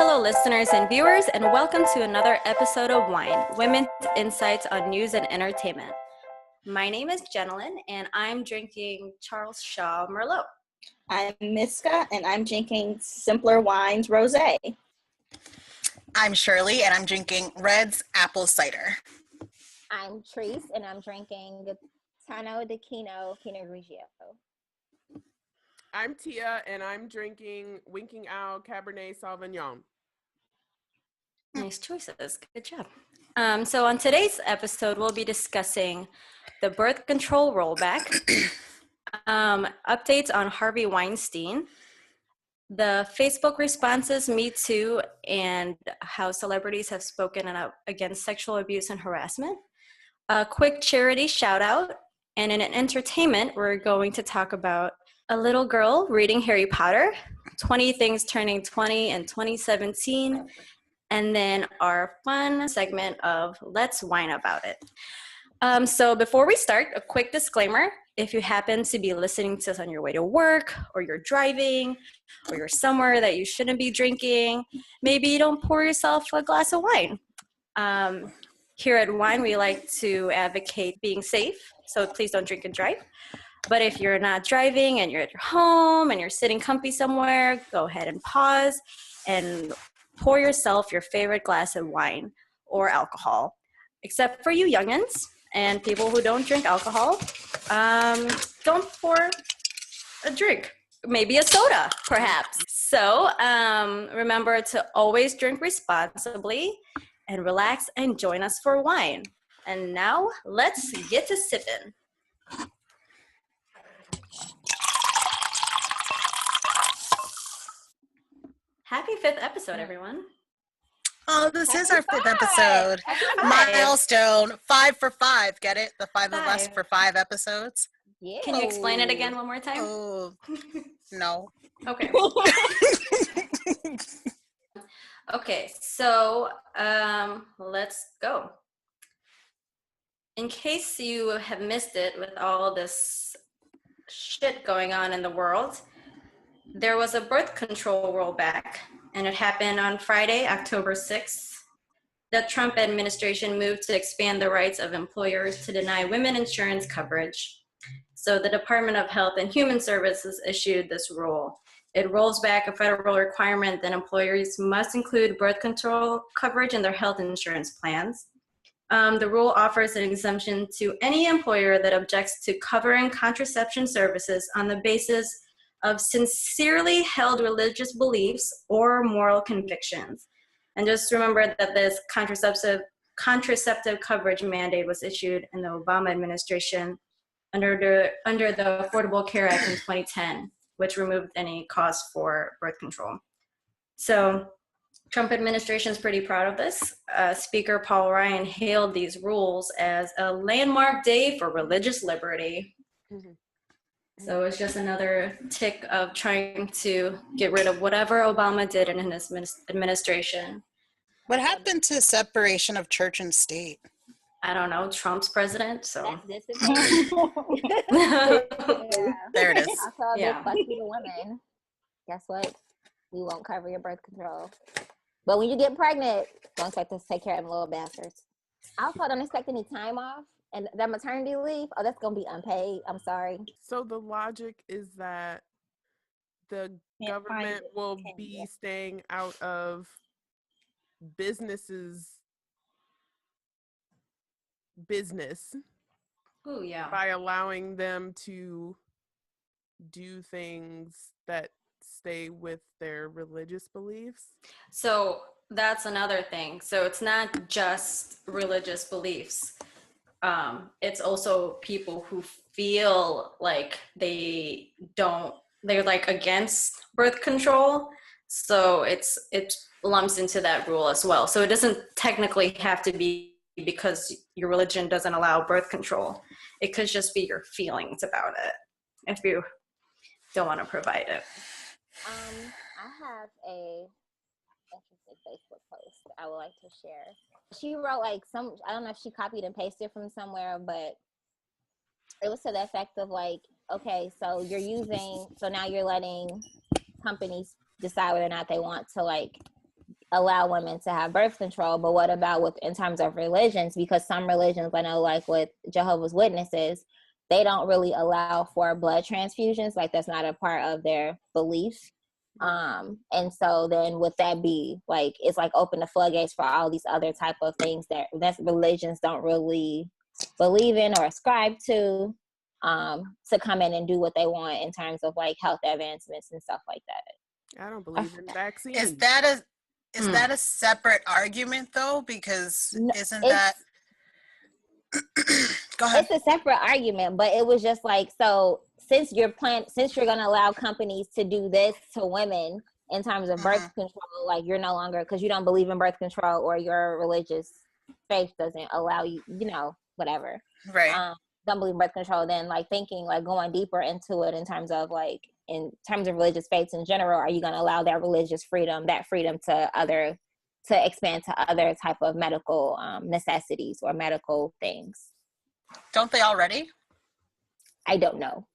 Hello, listeners and viewers, and welcome to another episode of Wine, Women's Insights on News and Entertainment. My name is Jenilyn, and I'm drinking Charles Shaw Merlot. I'm Miska, and I'm drinking Simpler Wines Rosé. I'm Shirley, and I'm drinking Red's Apple Cider. I'm Treese, and I'm drinking Tano de Pinot Grigio. I'm Tia, and I'm drinking Winking Owl Cabernet Sauvignon. Nice choices. Good job. So on today's episode, we'll be discussing the birth control rollback, updates on Harvey Weinstein, the Facebook responses, Me Too, and how celebrities have spoken out against sexual abuse and harassment, a quick charity shout out, and in entertainment, we're going to talk about a little girl reading Harry Potter, 20 things turning 20 in 2017, and then our fun segment of Let's Whine About It. So before we start, a quick disclaimer. If you happen to be listening to us on your way to work, or you're driving, or you're somewhere that you shouldn't be drinking, maybe you don't pour yourself a glass of wine. Here at Wine, we like to advocate being safe, so please don't drink and drive. But if you're not driving and you're at your home and you're sitting comfy somewhere, go ahead and pause and pour yourself your favorite glass of wine or alcohol. Except for you youngins and people who don't drink alcohol, don't pour a drink. Maybe a soda, perhaps. So remember to always drink responsibly and relax and join us for wine. And now let's get to sipping. Happy 5th episode, everyone. Oh, this is our 5th episode. Milestone. 5 for 5. Get it? The 5 of us for 5 episodes. Yeah. Can you explain it again one more time? Oh, no. Okay. Okay, so let's go. In case you have missed it with all this shit going on in the world, there was a birth control rollback, and it happened on Friday, October 6th. The Trump administration moved to expand the rights of employers to deny women insurance coverage. So the Department of Health and Human Services issued this rule. It rolls back a federal requirement that employers must include birth control coverage in their health insurance plans. The rule offers an exemption to any employer that objects to covering contraception services on the basis of sincerely held religious beliefs or moral convictions. And just remember that this contraceptive coverage mandate was issued in the Obama administration under the Affordable Care Act in 2010, which removed any cost for birth control. So Trump administration is pretty proud of this. Speaker Paul Ryan hailed these rules as a landmark day for religious liberty. Mm-hmm. So it's just another tick of trying to get rid of whatever Obama did in his administration. What happened to separation of church and state? I don't know. Trump's president, so. That's yeah. There it is. Also, this fuck you to women. Guess what? We won't cover your birth control. But when you get pregnant, don't expect us to take care of them little bastards. Also, don't expect any time off. And that maternity leave, that's going to be unpaid. I'm sorry. So the logic is that the government will be staying out of businesses' business. Ooh, yeah. By allowing them to do things that stay with their religious beliefs. So that's another thing. So it's not just religious beliefs. It's also people who feel like they're like against birth control. So it lumps into that rule as well. So it doesn't technically have to be because your religion doesn't allow birth control. It could just be your feelings about it if you don't want to provide it. I have a interesting Facebook post I would like to share. She wrote I don't know if she copied and pasted from somewhere, but it was to the effect of okay, so now you're letting companies decide whether or not they want to allow women to have birth control, but what about in terms of religions? Because some religions, I know, like with Jehovah's Witnesses, they don't really allow for blood transfusions. Like that's not a part of their belief. And so then would that be like, it's like open the floodgates for all these other type of things that religions don't really believe in or ascribe to come in and do what they want in terms of like health advancements and stuff like that. I don't believe in vaccines. Is that a separate argument though? Because isn't that go ahead. It's a separate argument, but it was just like, so since you're going to allow companies to do this to women in terms of birth control, like you're no longer, because you don't believe in birth control or your religious faith doesn't allow you, whatever. Right. Don't believe in birth control, then like thinking like going deeper into it in terms of religious faiths in general, are you going to allow that religious freedom, to expand to other type of medical necessities or medical things? Don't they already? I don't know.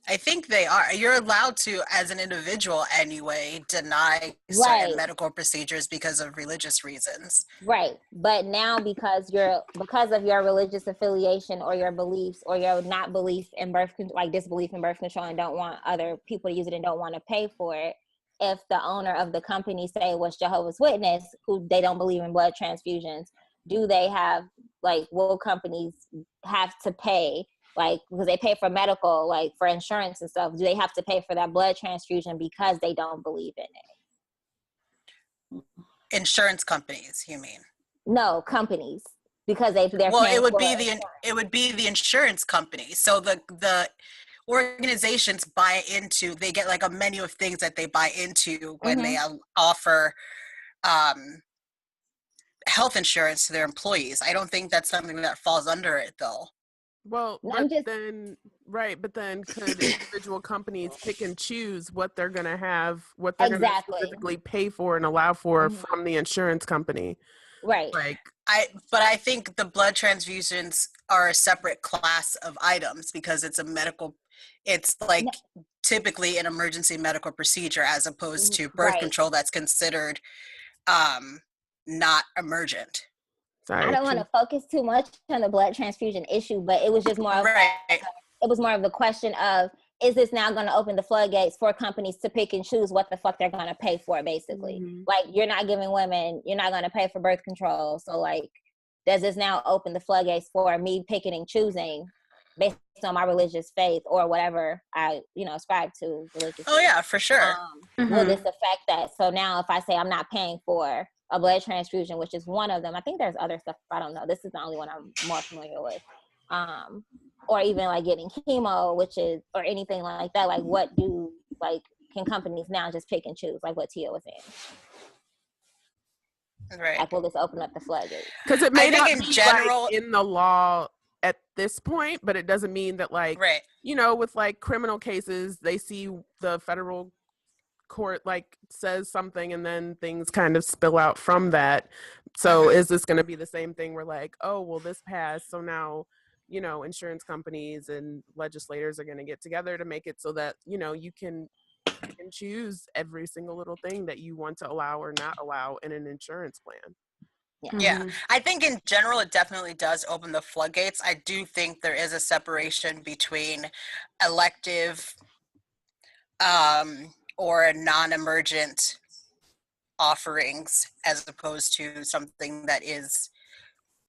I think they are. You're allowed to, as an individual anyway, deny certain medical procedures because of religious reasons. Right. But now because of your religious affiliation or your beliefs or your not belief in birth control, like disbelief in birth control, and don't want other people to use it and don't want to pay for it, if the owner of the company, say it was Jehovah's Witness, who they don't believe in blood transfusions, do they have, like, will companies have to pay, like, because they pay for medical, like for insurance and stuff, do they have to pay for that blood transfusion because they don't believe in it? Insurance companies, you mean? No, companies, because they're well, paying it would for be insurance. it would be the insurance company. So the organizations buy into, they get like a menu of things that they buy into when they offer health insurance to their employees. I don't think that's something that falls under it though. Well, but then could individual companies pick and choose what they're going to have, what they're going to specifically pay for and allow for from the insurance company? Right. Like, but I think the blood transfusions are a separate class of items because it's it's like typically an emergency medical procedure as opposed to birth control that's considered not emergent. Sorry, I don't want to focus too much on the blood transfusion issue, but it was just more of the question of, is this now going to open the floodgates for companies to pick and choose what the fuck they're going to pay for, basically? Like, you're not giving women, you're not going to pay for birth control. So, like, does this now open the floodgates for me picking and choosing based on my religious faith or whatever I, ascribe to religious faith? Yeah, for sure. Will this affect that? So now if I say I'm not paying for a blood transfusion, which is one of them, I think there's other stuff, I don't know. This is the only one I'm more familiar with. Or even like getting chemo, or anything like that. Like can companies now just pick and choose, like what Tia was saying? Right. Like, will this open up the floodgates? Because it may not be general in the law at this point, but it doesn't mean that, like, with like criminal cases, they see the federal court like says something and then things kind of spill out from that. So is this going to be the same thing where, like, oh, well, this passed, so now insurance companies and legislators are going to get together to make it so that you can choose every single little thing that you want to allow or not allow in an insurance plan? Yeah, I think in general it definitely does open the floodgates. I do think there is a separation between elective or non-emergent offerings as opposed to something that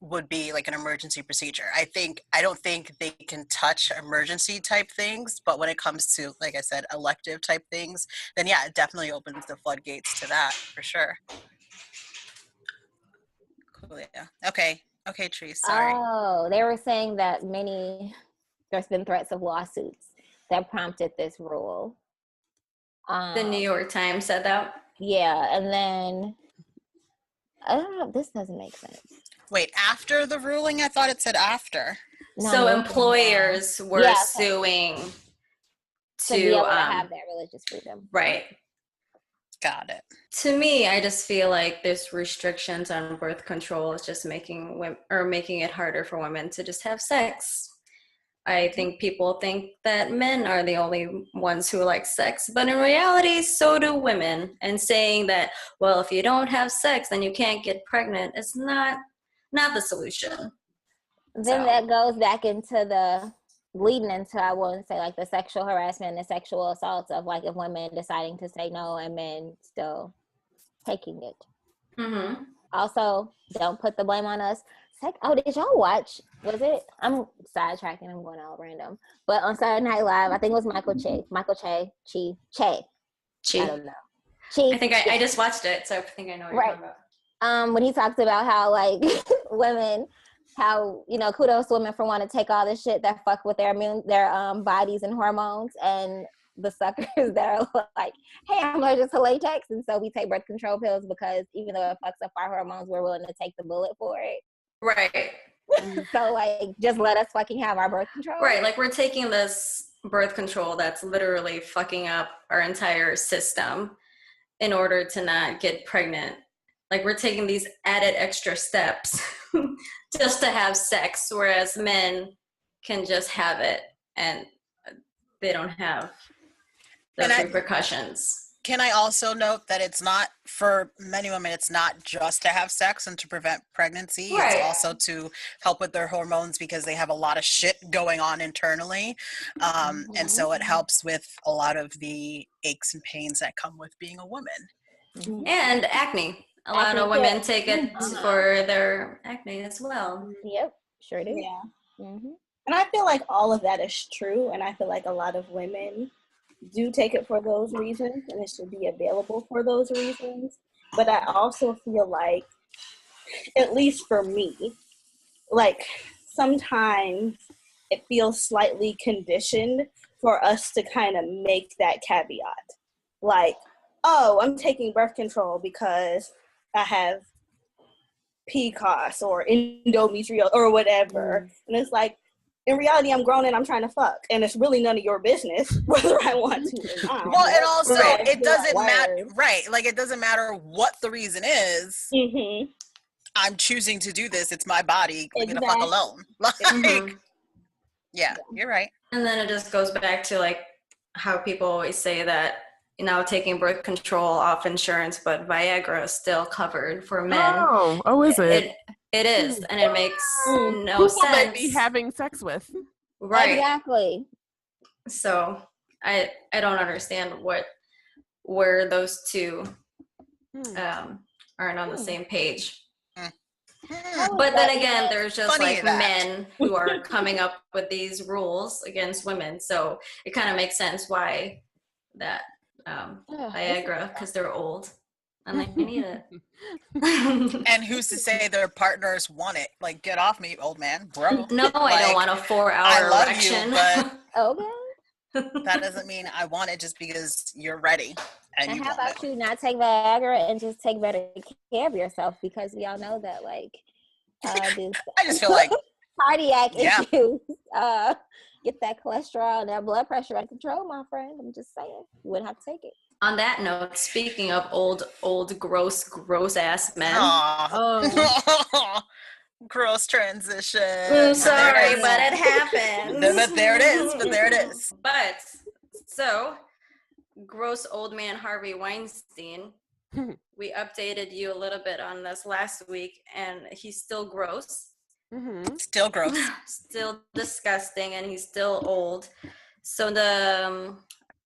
would be like an emergency procedure. I don't think they can touch emergency type things, but when it comes to, like I said, elective type things, then yeah, it definitely opens the floodgates to that for sure. Cool, yeah. Okay, Trees, sorry. Oh, they were saying that there's been threats of lawsuits that prompted this rule. The New York Times said that. Yeah, and then I don't know. This doesn't make sense. Wait, after the ruling? I thought it said after. No, so employers were suing to be able to have that religious freedom. Right. Got it. To me, I just feel like this restrictions on birth control is just making it harder for women to just have sex. I think people think that men are the only ones who like sex, but in reality, so do women. And saying that, well, if you don't have sex, then you can't get pregnant, is not the solution. Then that goes back into the leading into, I wouldn't say like the sexual harassment and the sexual assaults of like if women deciding to say no and men still taking it. Mm-hmm. Also, don't put the blame on us. Oh, did y'all watch? Was it? I'm sidetracking. I'm going all random. But on Saturday Night Live, I think it was Michael Che. I don't know. Che. I think I just watched it, so I think I know what you're talking about. When he talks about how like women, how kudos to women for wanting to take all this shit that fuck with their bodies and hormones, and the suckers that are like, hey, I'm allergic to latex, and so we take birth control pills because even though it fucks up our hormones, we're willing to take the bullet for it. Right. So like, just let us fucking have our birth control. Right. Like, we're taking this birth control that's literally fucking up our entire system in order to not get pregnant. Like, we're taking these added extra steps just to have sex, whereas men can just have it and they don't have those repercussions. Can I also note that it's not, for many women, it's not just to have sex and to prevent pregnancy. Right. It's also to help with their hormones because they have a lot of shit going on internally. And so it helps with a lot of the aches and pains that come with being a woman. And acne. A lot of women take it for their acne as well. Yep, sure do. Yeah. Mm-hmm. And I feel like all of that is true. And I feel like a lot of women do take it for those reasons, and it should be available for those reasons. But I also feel like, at least for me, like sometimes it feels slightly conditioned for us to kind of make that caveat. Like, oh, I'm taking birth control because I have PCOS or endometrial or whatever. And it's like, in reality, I'm grown and I'm trying to fuck, and it's really none of your business whether I want to or not. Well, and also, it doesn't matter, right? Like, it doesn't matter what the reason is. Mm-hmm. I'm choosing to do this. It's my body. Leave me the fuck alone. Like, yeah, you're right. And then it just goes back to like how people always say that taking birth control off insurance, but Viagra is still covered for men. Oh, is it? It is, and it makes no People sense. may be having sex with. Right. Exactly. So I don't understand where those two aren't on the same page. But then again, there's just like men who are coming up with these rules against women. So it kind of makes sense why that Viagra, because they're old and they need it. And who's to say their partners want it? Like, get off me, old man, bro. No, like, I don't want a 4-hour erection. You, but okay. That doesn't mean I want it just because you're ready. And how about you not take Viagra and just take better care of yourself? Because we all know that, like, I just feel like cardiac issues, get that cholesterol and that blood pressure under control, my friend. I'm just saying, you wouldn't have to take it. On that note, speaking of old, gross ass men. Gross transition. I'm sorry, but it happened. But there it is. But so, gross old man Harvey Weinstein. We updated you a little bit on this last week, and he's still gross. Mm-hmm. Still gross. Still disgusting, and he's still old. So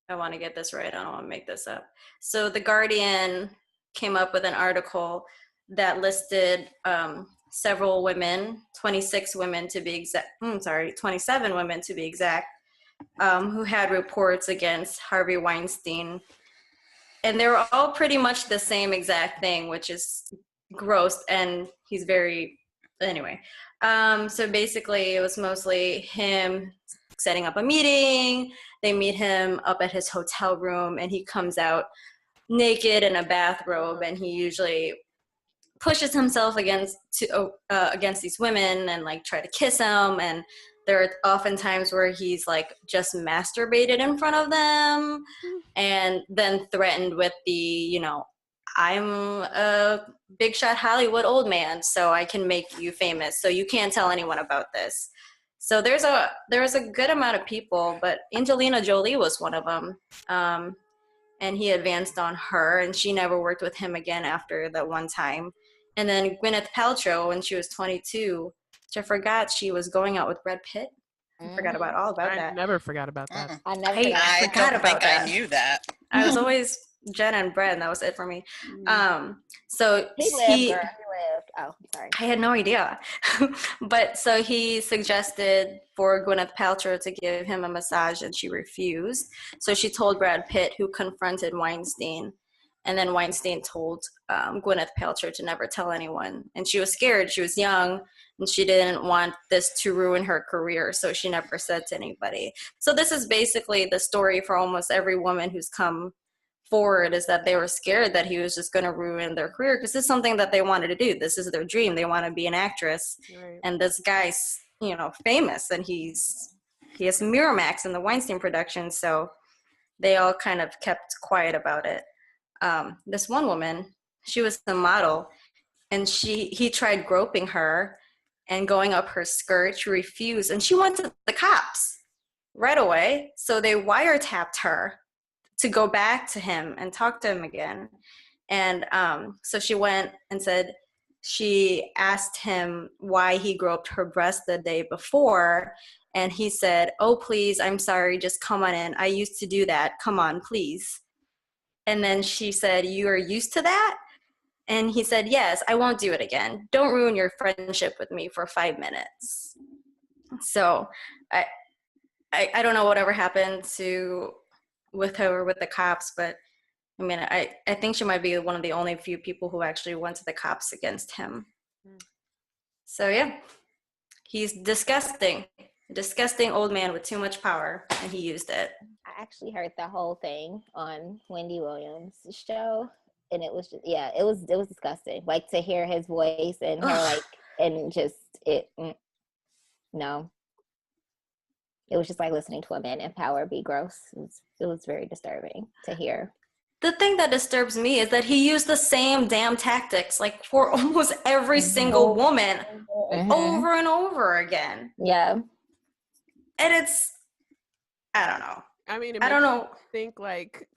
I want to get this right. I don't want to make this up. So The Guardian came up with an article that listed several women, 27 women to be exact, who had reports against Harvey Weinstein. And they were all pretty much the same exact thing, which is gross. And he's anyway. So basically it was mostly him setting up a meeting. They meet him up at his hotel room, and he comes out naked in a bathrobe, and he usually pushes himself against these women and like try to kiss them. And there are often times where he's like just masturbated in front of them, and then threatened with the, I'm a big shot Hollywood old man, so I can make you famous. So you can't tell anyone about this. So there was a good amount of people, but Angelina Jolie was one of them. And he advanced on her, and she never worked with him again after that one time. And then Gwyneth Paltrow, when she was 22, I forgot she was going out with Brad Pitt. I forgot about all about that. I never forgot about that. I never I forgot don't think I knew that. I was always Jen and Brad, and that was it for me. So he lived. Oh, sorry. I had no idea. But so he suggested for Gwyneth Paltrow to give him a massage, and she refused. So she told Brad Pitt, who confronted Weinstein. And then Weinstein told Gwyneth Paltrow to never tell anyone. And she was scared. She was young, and she didn't want this to ruin her career, so she never said to anybody. So this is basically the story for almost every woman who's come forward, is that they were scared that he was just going to ruin their career, because this is something that they wanted to do. This is their dream. They want to be an actress. Right. And this guy's, famous, and he has Miramax in the Weinstein production, so they all kind of kept quiet about it. This one woman, she was a model, and he tried groping her and going up her skirt. She refused, and she went to the cops right away. So they wiretapped her to go back to him and talk to him again. And so she went and said she asked him why he groped her breast the day before. And he said, "Oh, please, I'm sorry, just come on in. I used to do that. Come on, please." And then she said, "You are used to that?" And he said, "Yes, I won't do it again. Don't ruin your friendship with me for 5 minutes." So I don't know whatever happened with her or with the cops, but I mean, I think she might be one of the only few people who actually went to the cops against him. So yeah, he's disgusting old man with too much power, and he used it. I actually heard the whole thing on Wendy Williams' show, and it was just, it was disgusting. Like, to hear his voice and her no. It was just like listening to a man in power be gross. It was very disturbing to hear. The thing that disturbs me is that he used the same damn tactics, like, for almost every single woman, over and over again. Yeah. And it's, I don't know. I mean, I don't know. I think like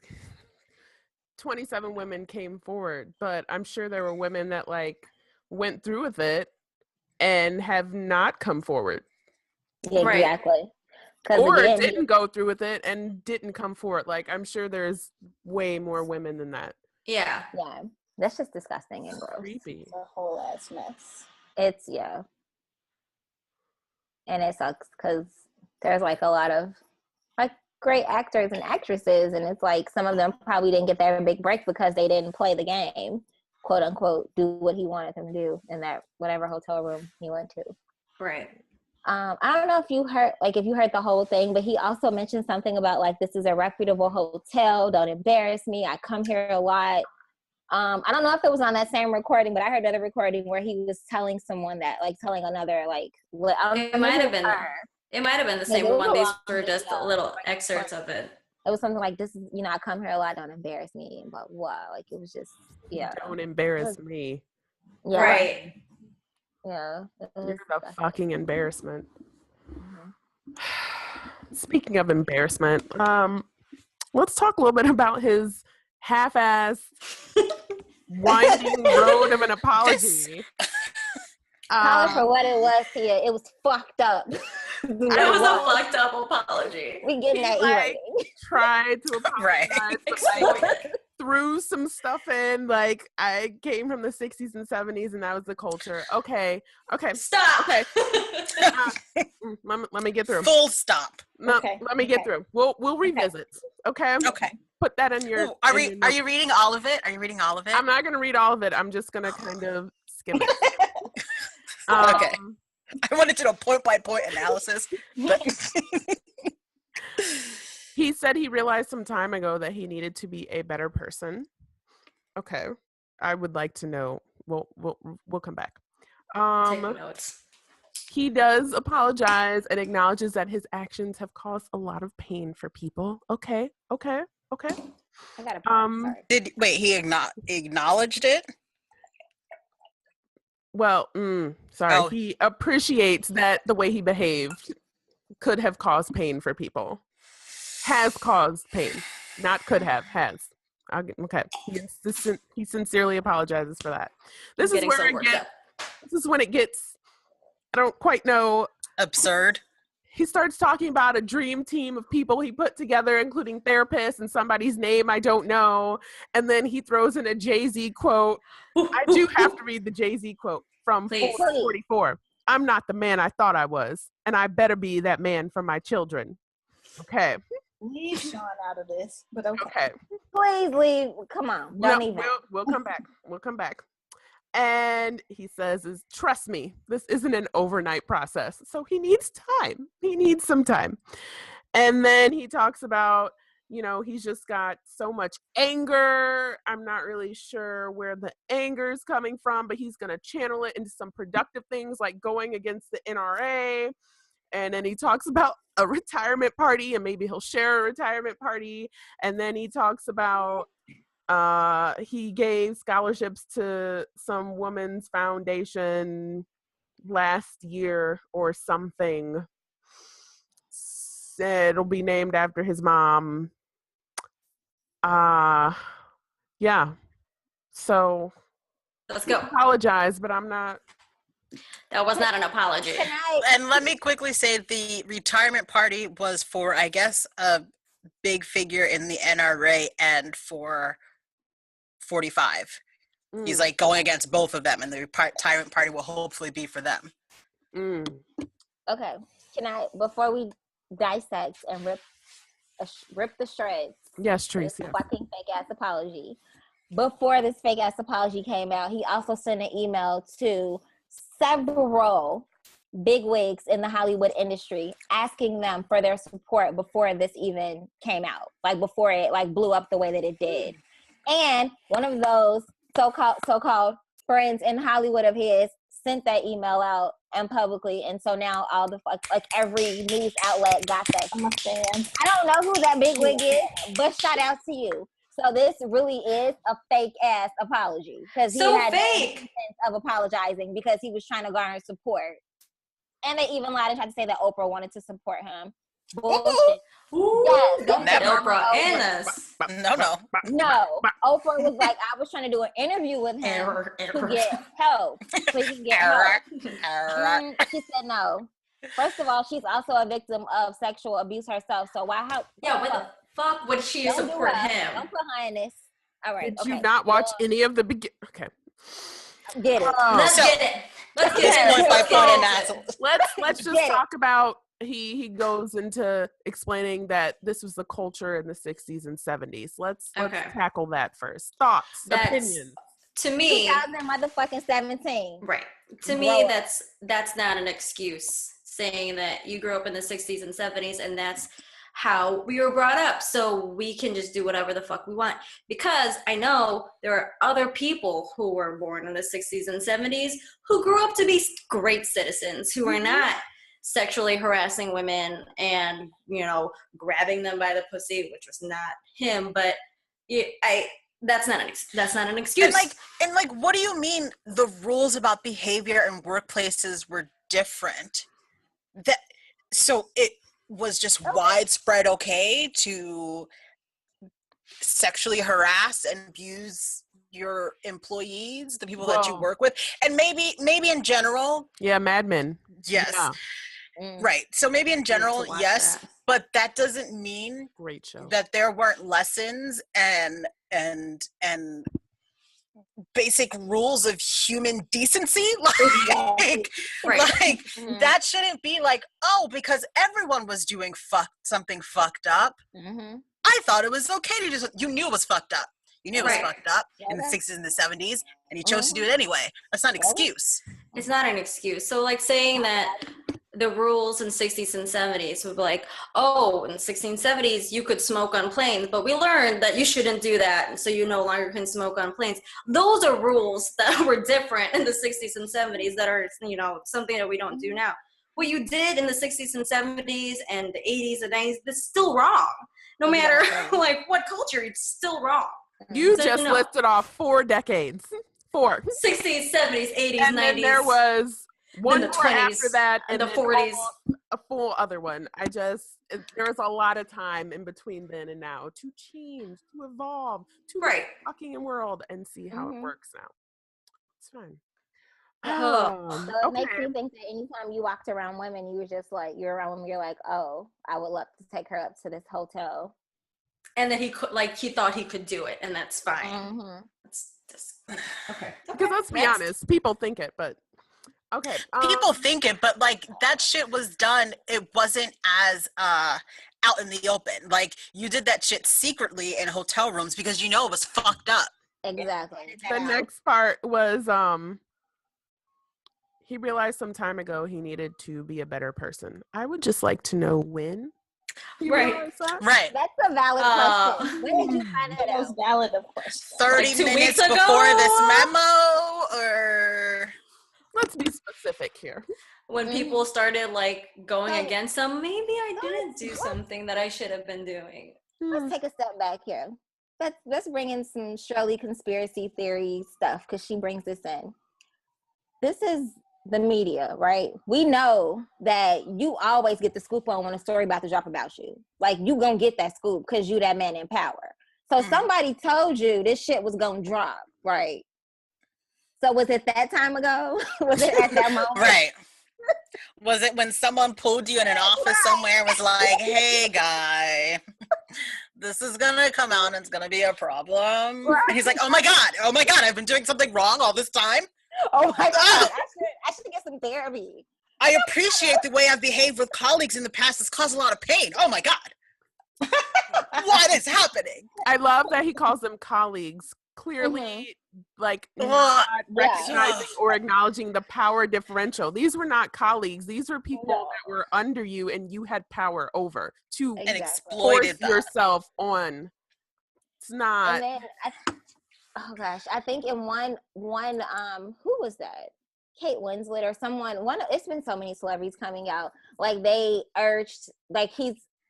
27 women came forward, but I'm sure there were women that like went through with it and have not come forward. Yeah, exactly. Or didn't go through with it and didn't come forward. Like, I'm sure there's way more women than that. Yeah. Yeah. That's just disgusting and gross. Creepy. It's a whole ass mess. It's, and it sucks because there's like a lot of like great actors and actresses, and it's like some of them probably didn't get their big break because they didn't play the game, quote unquote, do what he wanted them to do in that whatever hotel room he went to. Right. I don't know if you heard the whole thing, but he also mentioned something about like, this is a reputable hotel. Don't embarrass me. I come here a lot. I don't know if it was on that same recording, but I heard another recording where he was telling someone that, like, telling another, like, it might have been. It might have been the same one. These were just little excerpts of it. It was something like, "This is, I come here a lot. Don't embarrass me." And but wow, like it was just, Don't embarrass me. Yeah. Right. Yeah. You're the fucking embarrassment. Speaking of embarrassment, let's talk a little bit about his half-ass winding road of an apology. Call it for what it was here. It was fucked up. It was a fucked up apology. We getting that like, tried to apologize, but, like, threw some stuff in. Like, I came from the 60s and 70s, and that was the culture. Okay. Stop. Okay. Let me get through. Full stop. No, let me get through. We'll revisit. Okay. Put that in your. Are you reading all of it? I'm not gonna read all of it. I'm just gonna kind of skim it. Okay. I wanted to do a point-by-point analysis. But he said he realized some time ago that he needed to be a better person. Okay. I would like to know. We'll come back. Take notes. He does apologize and acknowledges that his actions have caused a lot of pain for people. Okay. I got a point. He acknowledged it? Well, sorry. He appreciates that the way he behaved could have caused pain for people. Has caused pain. Not could have, has. Okay. He sincerely apologizes for that. This is when it gets, I don't quite know. Absurd. He starts talking about a dream team of people he put together, including therapists and somebody's name I don't know. And then he throws in a Jay-Z quote. I do have to read the Jay-Z quote from 44. I'm not the man I thought I was, and I better be that man for my children. Okay. Leave Sean out of this, but okay. Please leave. Come on. We'll come back. We'll come back. And he says, trust me, this isn't an overnight process. So he needs time. He needs some time. And then he talks about, he's just got so much anger. I'm not really sure where the anger is coming from, but he's going to channel it into some productive things like going against the NRA. And then he talks about a retirement party and maybe he'll share a retirement party. And then he talks about he gave scholarships to some women's foundation last year or something. Said it'll be named after his mom. Yeah. So let's go. Apologize, but I'm not. That was not an apology. And let me quickly say the retirement party was for, I guess, a big figure in the NRA and for 45. He's like going against both of them, and the retirement party will hopefully be for them. Okay. Can I, before we dissect and rip the shreds? Yes, Tracy. Fucking fake ass apology. Before this fake ass apology came out, he also sent an email to several bigwigs in the Hollywood industry asking them for their support before this even came out, like before it like blew up the way that it did. And one of those so-called friends in Hollywood of his sent that email out and publicly, and so now all the like every news outlet got that. I'm a fan. I don't know who that bigwig is, but shout out to you. So this really is a fake ass apology because he had no sense of apologizing because he was trying to garner support. And they even lied and tried to say that Oprah wanted to support him. Bullshit. Yes, don't get Oprah in us. No. Oprah was like, I was trying to do an interview with him to get help. So he can get help. She said no. First of all, she's also a victim of sexual abuse herself. So why help? Yeah, what the fuck would she support him? Don't put her in this. All right. Did you not watch any of the Okay. Get it. Let's get it. Let's just talk about he goes into explaining that this was the culture in the 60s and 70s. Let's tackle that first. Thoughts, opinions. To me, 2017. Right. To me, that's not an excuse saying that you grew up in the 60s and 70s and that's how we were brought up, so we can just do whatever the fuck we want. Because I know there are other people who were born in the 60s and 70s who grew up to be great citizens, who are not sexually harassing women and, grabbing them by the pussy, which was not him, but that's not an excuse. And what do you mean the rules about behavior in workplaces were different? So it was just widespread okay to sexually harass and abuse your employees, the people that you work with, and maybe in general. Yeah, Mad Men. Yes. Yeah. Right. So maybe in general, yes, but that doesn't mean great show that there weren't lessons and basic rules of human decency. That shouldn't be because everyone was doing something fucked up. I thought it was okay to you knew it was fucked up. You knew it was fucked up in the 60s and the 70s, and you chose to do it anyway. That's not an excuse. It's not an excuse. So saying that the rules in 60s and 70s would be in the 60s and 70s, you could smoke on planes, but we learned that you shouldn't do that, so you no longer can smoke on planes. Those are rules that were different in the 60s and 70s that are, something that we don't do now. What you did in the 60s and 70s and the 80s and 90s, that's still wrong. No matter what culture, it's still wrong. You just listed off 4 decades. 4. 60s, 70s, 80s, and 90s. then there was one the more 20s, after that, and the 40s. A full other one. There was a lot of time in between then and now to change, to evolve, to right. fucking world and see how it works now. It's fine. So it makes me think that anytime you walked around women, you were just like, you're around women, you're like, oh, I would love to take her up to this hotel. And then he thought he could do it, and that's fine. Mm-hmm. That's just okay. Because let's be honest, people think it, but okay. People think it, but like that shit was done. It wasn't as out in the open. Like you did that shit secretly in hotel rooms because you know it was fucked up. Exactly. The next part was he realized some time ago he needed to be a better person. I would just like to know when. Right. That's a valid question. When did you find it out? Most valid of questions. 30 minutes before this memo, or let's be specific here. When people started like going against him, maybe I didn't do something that I should have been doing. Let's take a step back here. Let's bring in some Shirley conspiracy theory stuff because she brings this in. This is the media, right? We know that you always get the scoop on when a story about to drop about you. Like you gonna get that scoop because you that man in power. So somebody told you this shit was gonna drop, right? So was it that time ago? Was it at that moment? Right. Was it when someone pulled you in an office somewhere and was like, hey guy, this is gonna come out and it's gonna be a problem. Right. And he's like, oh my God, I've been doing something wrong all this time. Oh my God, I should get some therapy. I appreciate the way I've behaved with colleagues in the past. It's caused a lot of pain. Oh my God. What is happening? I love that he calls them colleagues. Clearly, like, not recognizing or acknowledging the power differential. These were not colleagues. These were people that were under you and you had power over to and exploited yourself on. It's not. And then oh gosh, I think in one who was that? Kate Winslet or someone. It's been so many celebrities coming out. Like they urged, like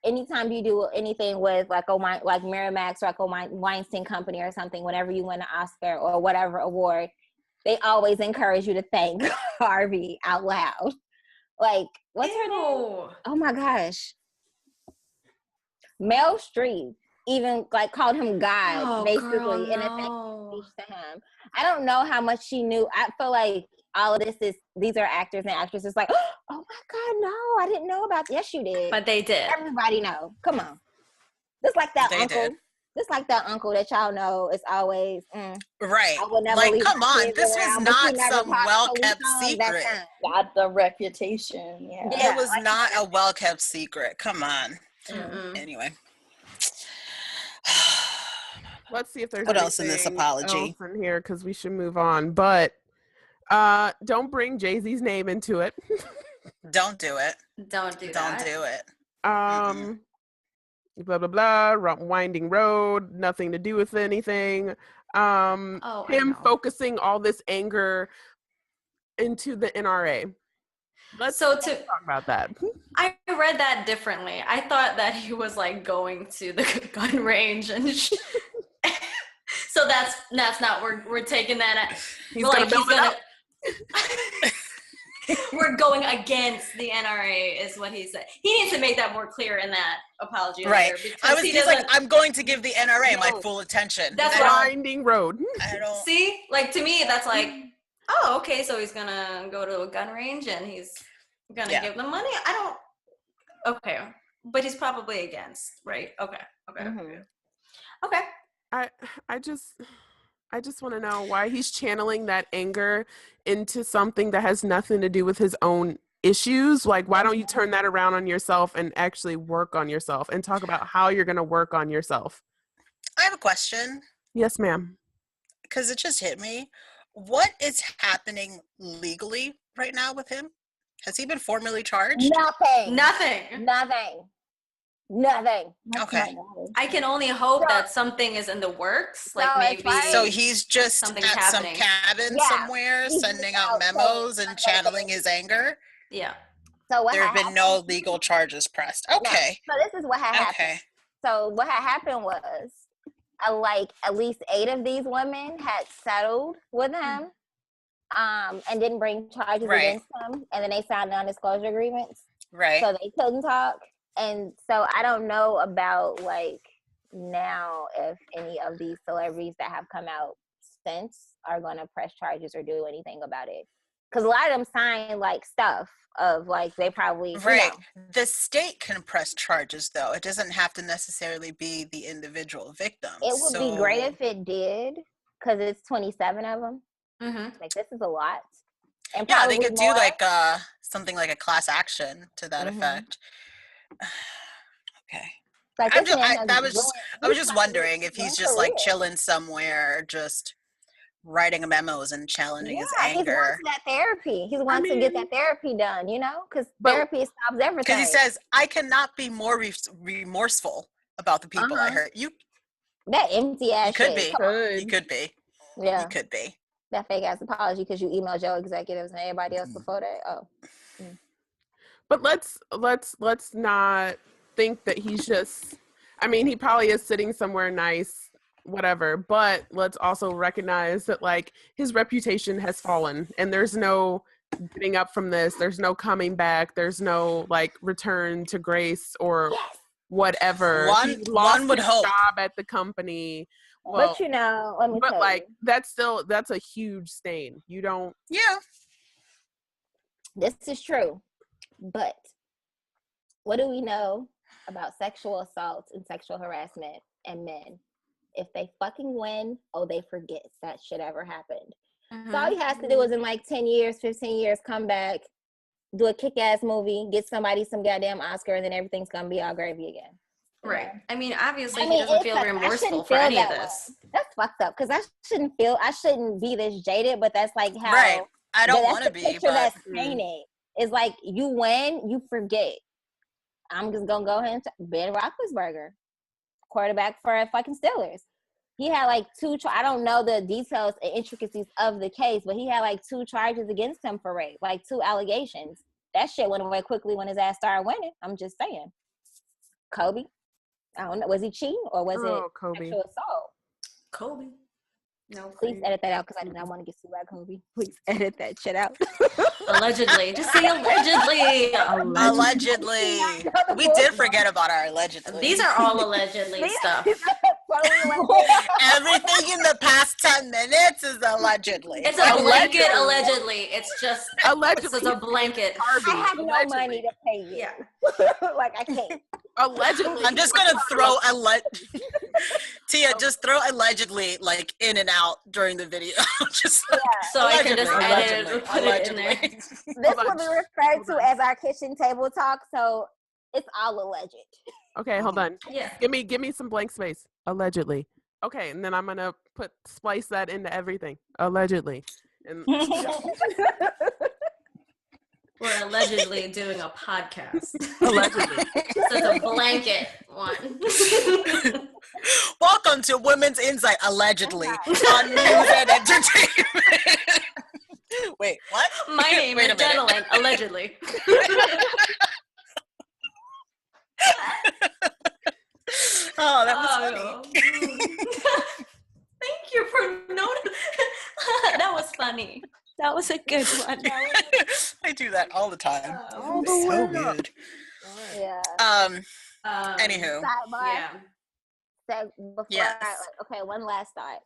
anytime you do anything with like Miramax or like a Weinstein company or something, whenever you win an Oscar or whatever award, they always encourage you to thank Harvey out loud. Like what's her name? Oh my gosh, Meryl Streep. Even like called him God, basically, in a speech to him. I don't know how much she knew. I feel like all of these are actors and actresses. Like, oh my God, no, I didn't know about. Yes, you did. But they did. Everybody know. Come on, just like that uncle. Just like that uncle that y'all know is always right. Like, come on, this was not some well-kept secret. Got the reputation. Yeah, it was not a well-kept secret. Come on. Anyway. Let's see if there's what else in this apology in here because we should move on. But don't bring Jay-Z's name into it. Don't do it. Don't do it. Blah blah blah. Winding road. Nothing to do with anything. Him focusing all this anger into the NRA. Let's talk about that. I read that differently. I thought that he was like going to the gun range and so that's not we're taking that at, we're going against the NRA is what he said. He needs to make that more clear in that apology letter. Right. He's like, I'm going to give the NRA my full attention. That's winding road. I don't see, like to me that's like, oh, okay, so he's gonna go to a gun range and he's gonna give them money. Okay, but he's probably against, right? Okay. I just want to know why he's channeling that anger into something that has nothing to do with his own issues. Like, why don't you turn that around on yourself and actually work on yourself and talk about how you're going to work on yourself? I have a question. Yes, ma'am. Because it just hit me. What is happening legally right now with him? Has he been formally charged? Nothing. Okay. I can only hope that something is in the works. Like maybe. So he's just at some cabin somewhere sending out memos and channeling his anger? Yeah. So there have been no legal charges pressed. Okay. No. So this is what had happened. Okay. So what had happened was like at least 8 of these women had settled with him, and didn't bring charges against him, and then they signed non-disclosure agreements, so they couldn't talk. And so I don't know about like now if any of these celebrities that have come out since are going to press charges or do anything about it, because a lot of them sign like stuff of like they probably you know. The state can press charges though. It doesn't have to necessarily be the individual victims. It would be great if it did, because it's 27 of them. Like this is a lot. And yeah, they could do like something like a class action to that effect. Okay. Like I was just wondering if he's just like chilling somewhere, just writing memos and challenging his anger. He's going to that therapy. He's wanting to get that therapy done, you know, because therapy stops everything. Because he says, I cannot be more remorseful about the people I hurt. That empty ass shit. You could be. Yeah. You could be. That fake ass apology because you emailed your executives and everybody else before that. Oh. But let's not think that he's just, I mean, he probably is sitting somewhere nice, whatever, but let's also recognize that like his reputation has fallen and there's no getting up from this. There's no coming back. There's no like return to grace or whatever. One would hope. Job at the company. Well, but you know, let me tell like you. that's a huge stain. You don't. Yeah. This is true, but what do we know about sexual assaults and sexual harassment and men? If they fucking win, they forget that shit ever happened. So all he has to do is in like 10 years, 15 years, come back, do a kick-ass movie, get somebody some goddamn Oscar, and then everything's gonna be all gravy again. Right. I mean, obviously he doesn't feel remorseful for any of this. That's fucked up, because I shouldn't be this jaded, but that's like how I don't want to be. Picture that's painted. It's like you win, you forget. I'm just gonna go ahead and Ben Roethlisberger, quarterback for fucking Steelers. He had like 2. I don't know the details and intricacies of the case, but he had like 2 charges against him for rape, like 2 allegations. That shit went away quickly when his ass started winning. I'm just saying. Kobe, I don't know. Was he cheating or was it Kobe. sexual assault? Kobe. No. Please edit that out because I do not want to get sued by Kobe. Please edit that shit out. Allegedly. Just say allegedly. Allegedly. We did forget about our allegedly. These are all allegedly stuff. Everything in the past 10 minutes is allegedly. It's a blanket allegedly. It's just allegedly. It's a blanket. Harvey, I have no money to pay you. Yeah. Like I can't. Allegedly. I'm just gonna throw Tia, just throw allegedly like in and out during the video. Just so I can just edit it and put it in there. This will be referred to as our kitchen table talk, so it's all alleged. Okay, hold on. Yeah. Give me some blank space. Allegedly. Okay, and then I'm gonna splice that into everything. Allegedly. And we're allegedly doing a podcast. Allegedly. So it's a blanket one. Welcome to Women's Insight, allegedly, on News and Entertainment. Wait, what? My name is Gentleman, allegedly. Oh, that was funny. Thank you for noticing. That was funny. That was a good one. I do that all the time. So good. Yeah. Anywho. Sidebar. Yeah. So before okay, one last thought.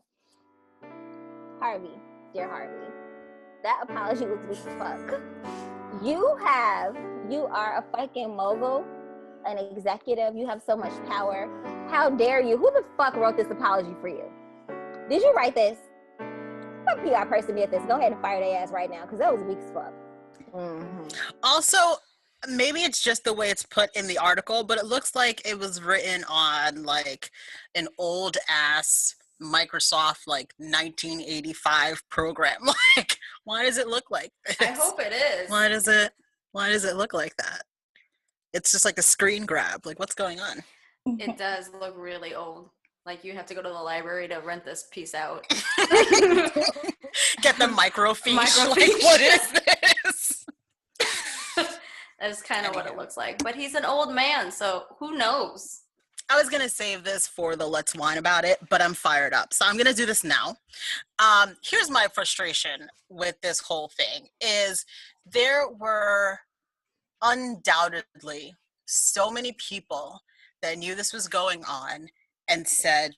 Harvey, dear Harvey, that apology was weak as fuck. You are a fucking mogul, an executive. You have so much power. How dare you? Who the fuck wrote this apology for you? Did you write this? What PR person did this? Go ahead and fire their ass right now, because that was weak as fuck. Mm-hmm. Also, maybe it's just the way it's put in the article, but it looks like it was written on like an old ass Microsoft like 1985 program. Like, why does it look like this? I hope it is. Why does it look like that? It's just like a screen grab. Like, what's going on? It does look really old. Like, you have to go to the library to rent this piece out. Get the microfiche. Like, what is this? That is kind of what it looks like. But he's an old man, so who knows? I was going to save this for the let's whine about it, but I'm fired up. So I'm going to do this now. Here's my frustration with this whole thing is there were undoubtedly so many people that knew this was going on and said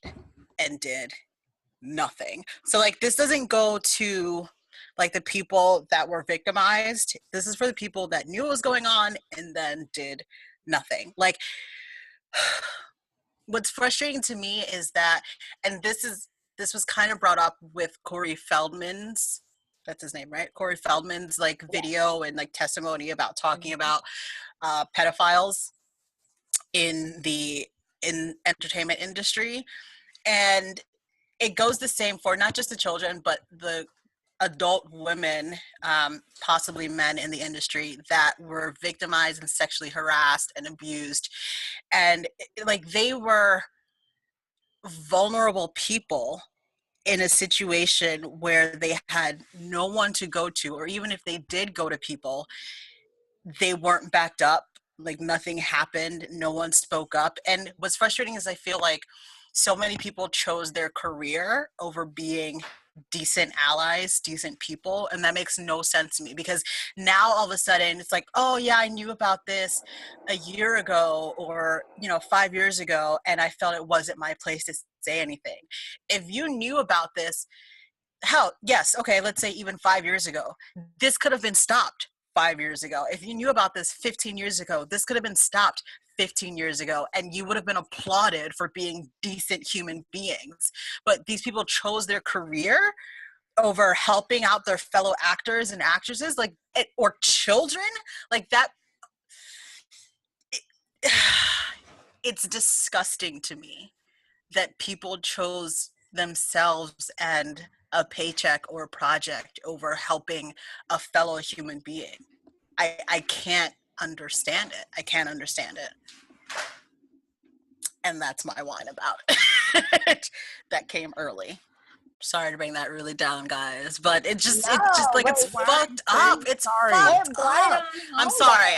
and did nothing. So like this doesn't go to like the people that were victimized. This is for the people that knew what was going on and then did nothing. Like what's frustrating to me is that, and this was kind of brought up with Corey Feldman's, that's his name, right? Corey Feldman's like video and like testimony about talking about pedophiles in the entertainment industry. And it goes the same for not just the children, but the adult women, possibly men in the industry that were victimized and sexually harassed and abused. And like they were vulnerable people in a situation where they had no one to go to, or even if they did go to people, they weren't backed up. Like nothing happened, no one spoke up. And what's frustrating is I feel like so many people chose their career over being decent allies, decent people, and that makes no sense to me, because now all of a sudden it's like, oh yeah, I knew about this a year ago or 5 years ago and I felt it wasn't my place to say anything. If you knew about this, hell yes, okay, let's say even 5 years ago, this could have been stopped 5 years ago. If you knew about this 15 years ago, this could have been stopped 15 years ago, and you would have been applauded for being decent human beings. But these people chose their career over helping out their fellow actors and actresses, like, or children, like that. It's disgusting to me that people chose themselves and a paycheck or a project over helping a fellow human being. I can't understand it. I can't understand it. And that's my whine about it. That came early. Sorry to bring that really down, guys, but it's fucked up. It's fucked up. I'm sorry.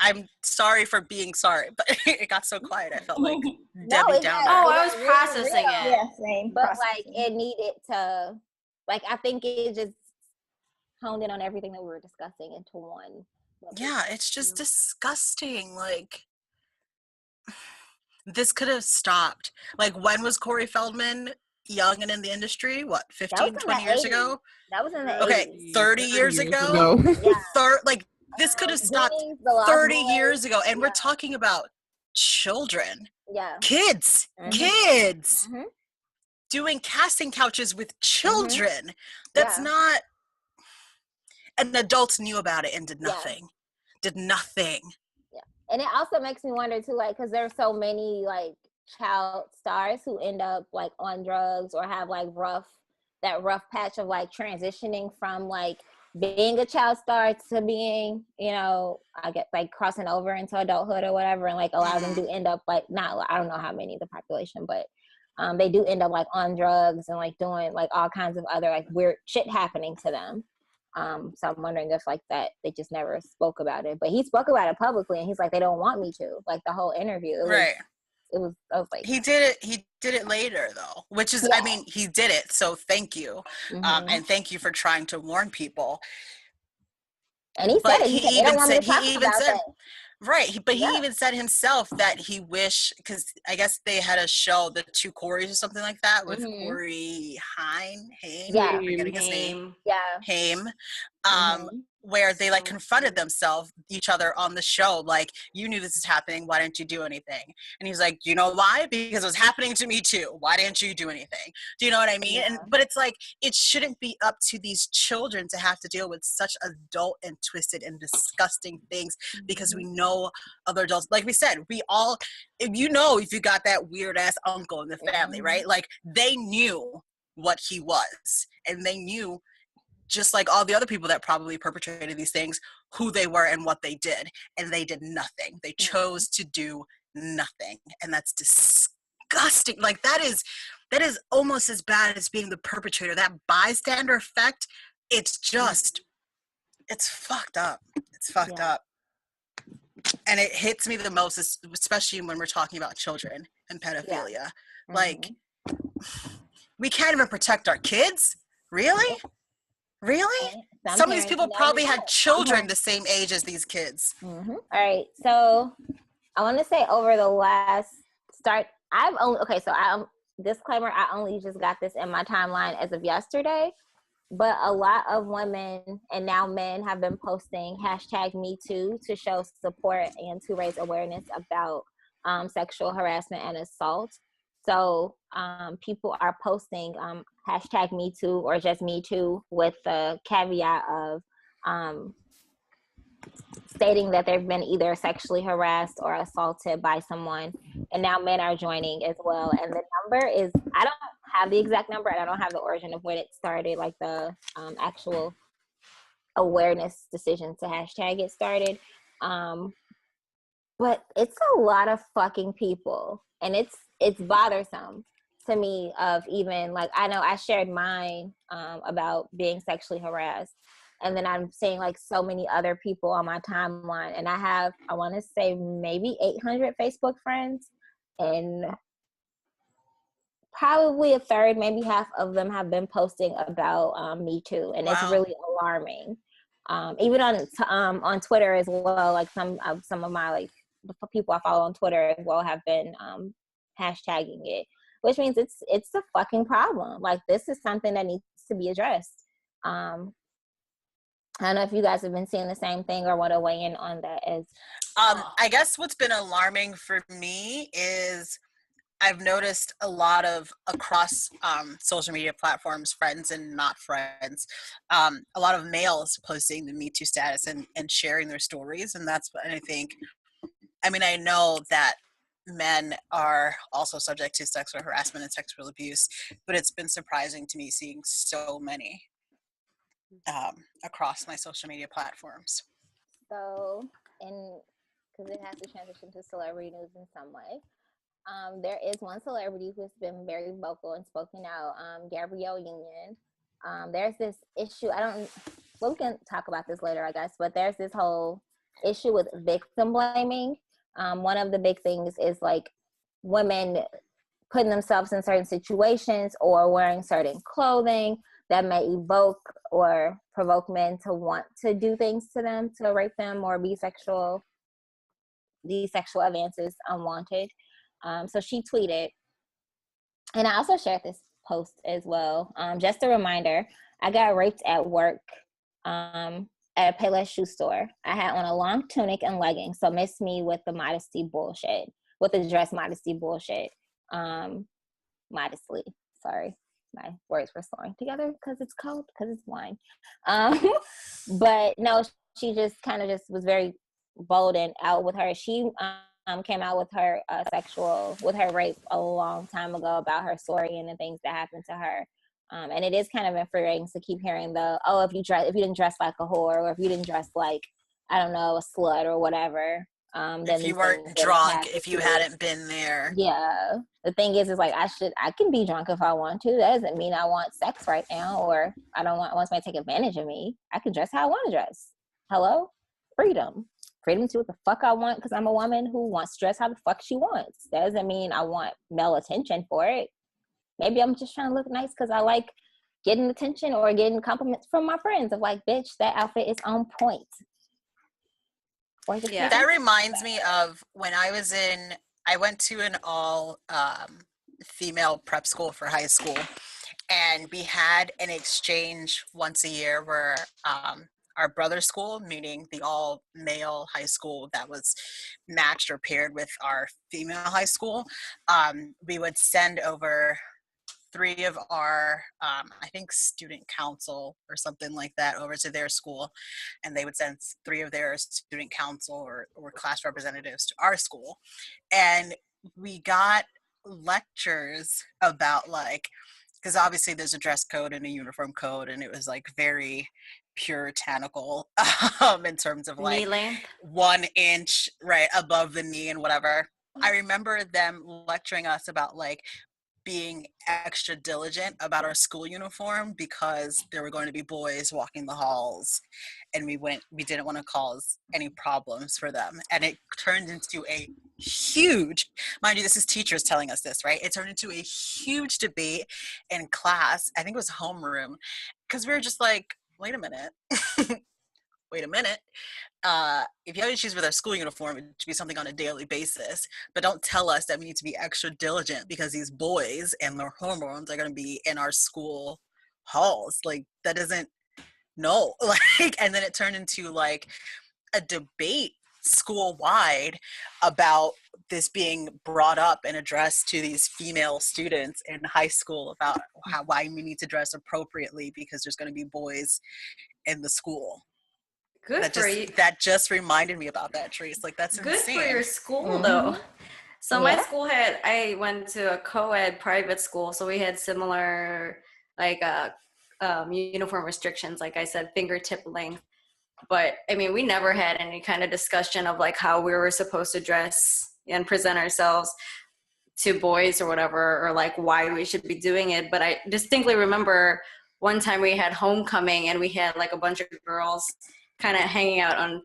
I'm sorry for being sorry, but it got so quiet. I felt like Debbie Downer. Oh, I was processing it. Yeah, same. But like it needed to, like I think it just honed in on everything that we were discussing into one. Yeah, it's just disgusting. Like this could have stopped. Like when was Corey Feldman young and in the industry? What, 15, 20 years ago? That was in the 80s. 30 years ago? Yeah. Like this could have stopped 30 years ago. And we're talking about children. Yeah. Kids. Mm-hmm. Kids. Mm-hmm. Doing casting couches with children. Mm-hmm. That's not... And adults knew about it and did nothing. Did nothing. Yeah. And it also makes me wonder too, like, because there's so many like child stars who end up like on drugs or have like rough patch of like transitioning from like being a child star to being, I get like crossing over into adulthood or whatever, and like a lot of them do end up like I don't know how many of the population, but they do end up like on drugs and like doing like all kinds of other like weird shit happening to them. So I'm wondering if like that they just never spoke about it, but he spoke about it publicly and he's like, they don't want me to, like the whole interview. I was like, he did it later though, which is, I mean, he did it. So thank you. Mm-hmm. And thank you for trying to warn people. And he said, he even said, right. But he even said himself that he wished, because I guess they had a show, The Two Corys or something like that, with Corey Haim. I'm forgetting his name. Haim. Where they like confronted themselves, each other on the show, like, you knew this is happening, why didn't you do anything? And he's like, you know why? Because it was happening to me too. Why didn't you do anything? Do you know what I mean? Yeah. But it's like, it shouldn't be up to these children to have to deal with such adult and twisted and disgusting things, because we know other adults, like we said, we all, if you got that weird ass uncle in the family, right? Like they knew what he was, and they knew, just like all the other people that probably perpetrated these things, who they were and what they did. And they did nothing. They chose to do nothing. And that's disgusting. Like that is almost as bad as being the perpetrator. That bystander effect, it's fucked up. It's fucked up. and it hits me the most, especially when we're talking about children and pedophilia. Yeah. Like, we can't even protect our kids? Really? Really? Some of these people probably had children the same age as these kids. All right, so I want to say over the last disclaimer, I only just got this in my timeline as of yesterday, but a lot of women and now men have been posting #MeToo to show support and to raise awareness about sexual harassment and assault. So people are posting #MeToo or just MeToo with the caveat of stating that they've been either sexually harassed or assaulted by someone. And now men are joining as well. And the number is, I don't have the exact number and I don't have the origin of when it started, like the actual awareness decision to hashtag it started. But it's a lot of fucking people. And it's bothersome to me of even, like, I know I shared mine about being sexually harassed. And then I'm seeing like so many other people on my timeline. And I want to say maybe 800 Facebook friends. And probably a third, maybe half of them have been posting about Me Too. And It's really alarming. Even on Twitter as well, like some of my, like, the people I follow on Twitter as well have been hashtagging it, which means it's a fucking problem. Like, this is something that needs to be addressed. I don't know if you guys have been seeing the same thing or want to weigh in on that. I guess what's been alarming for me is I've noticed a lot of across social media platforms, friends and not friends, a lot of males posting the Me Too status and sharing their stories. And that's what I think. I mean, I know that men are also subject to sexual harassment and sexual abuse, but it's been surprising to me seeing so many across my social media platforms. So, because it has to transition to celebrity news in some way, there is one celebrity who's been very vocal and spoken out, Gabrielle Union. There's this issue, we can talk about this later, I guess, but there's this whole issue with victim blaming. One of the big things is like women putting themselves in certain situations or wearing certain clothing that may evoke or provoke men to want to do things to them, to rape them or be these sexual advances unwanted. So she tweeted, and I also shared this post as well. Just a reminder, I got raped at work at a Payless shoe store. I had on a long tunic and leggings, so miss me with the modesty bullshit, with the dress modesty bullshit. Modestly, sorry. My words were slowing together because it's cold, because it's wine. But no, she just kind of just was very bold and out with her. She came out with her rape a long time ago about her story and the things that happened to her. And it is kind of infuriating to keep hearing if you didn't dress like a whore, or if you didn't dress like, I don't know, a slut or whatever. Then if you weren't drunk, if you hadn't been there. Yeah. The thing is like, I can be drunk if I want to. That doesn't mean I want sex right now, or I want somebody to take advantage of me. I can dress how I want to dress. Hello? Freedom to do what the fuck I want, because I'm a woman who wants to dress how the fuck she wants. That doesn't mean I want male attention for it. Maybe I'm just trying to look nice because I like getting attention or getting compliments from my friends of like, bitch, that outfit is on point. Yeah. That reminds me of when I went to an all female prep school for high school, and we had an exchange once a year where our brother school, meaning the all male high school that was matched or paired with our female high school, we would send over 3 of our, I think, student council or something like that over to their school, and they would send 3 of their student council or class representatives to our school. And we got lectures about, like, because obviously there's a dress code and a uniform code, and it was like very puritanical in terms of like 1 inch right above the knee and whatever. I remember them lecturing us about like being extra diligent about our school uniform because there were going to be boys walking the halls, and we didn't want to cause any problems for them. And it turned into a huge, mind you, this is teachers telling us this, right? It turned into a huge debate in class. I think it was homeroom, because we were just like, wait a minute. Wait a minute. If you have issues with our school uniform, it should be something on a daily basis. But don't tell us that we need to be extra diligent because these boys and their hormones are going to be in our school halls. Like, that doesn't, no. Like, and then it turned into like a debate school-wide about this being brought up and addressed to these female students in high school about why we need to dress appropriately because there's going to be boys in the school. That just reminded me about that, Trace. Like, that's good insane. For your school, though. So my school I went to a co-ed private school, so we had similar, like, uniform restrictions, like I said, fingertip length. But, I mean, we never had any kind of discussion of, like, how we were supposed to dress and present ourselves to boys or whatever, or, like, why we should be doing it. But I distinctly remember one time we had homecoming, and we had, like, a bunch of girls kind of hanging out in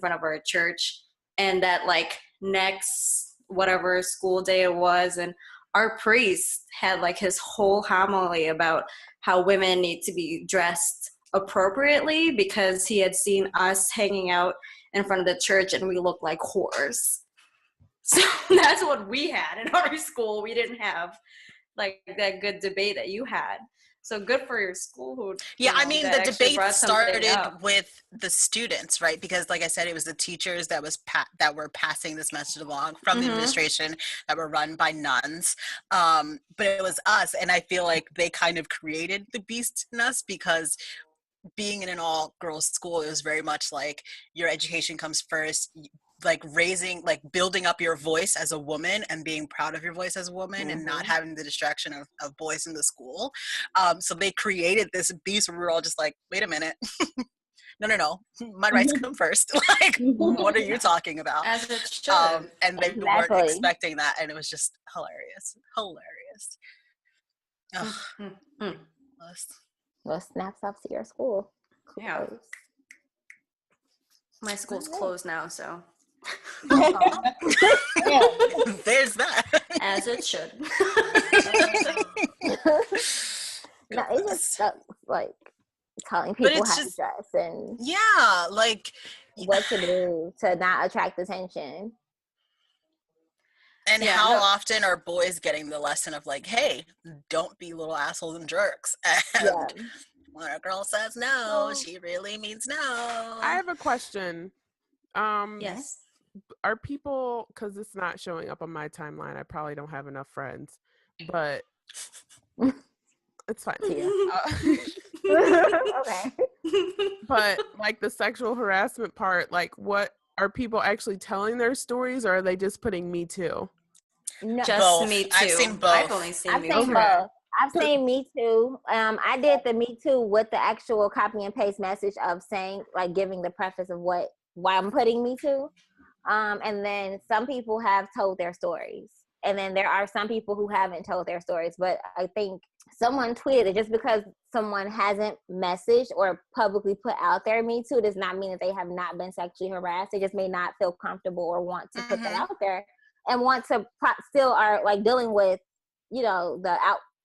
front of our church, and that, like, next whatever school day it was, and our priest had, like, his whole homily about how women need to be dressed appropriately because he had seen us hanging out in front of the church and we looked like whores. So that's what we had in our school. We didn't have, like, that good debate that you had. So good for your school. I mean, the debate started with the students, right? Because, like I said, it was the teachers that were passing this message along from the administration that were run by nuns. But it was us, and I feel like they kind of created the beast in us because being in an all-girls school, it was very much like your education comes first. Like building up your voice as a woman and being proud of your voice as a woman and not having the distraction of boys in the school. So they created this beast where we were all just like, wait a minute. No. My rights come first. Like, what are you talking about? As it should. And they weren't expecting that. And it was just hilarious. Well, snaps up to your school. Yeah. My school's closed now, so. There's that. As it should. No, it's just like telling people how to dress and like what to do to not attract attention. And how often are boys getting the lesson of like, hey, don't be little assholes and jerks? And when a girl says no, she really means no. I have a question. Yes. Are people, because it's not showing up on my timeline, I probably don't have enough friends, but it's fine. Okay. But like the sexual harassment part, like what are people actually telling their stories, or are they just putting Me Too? No, just Me Too. I've seen both. I've only seen Me Too. Both. I've seen Me Too. I did the Me Too with the actual copy and paste message of saying, like, giving the preface of why I'm putting Me Too. And then some people have told their stories. And then there are some people who haven't told their stories. But I think someone tweeted, just because someone hasn't messaged or publicly put out their Me Too does not mean that they have not been sexually harassed. They just may not feel comfortable or want to put that out there and want to still are like dealing with, you know, the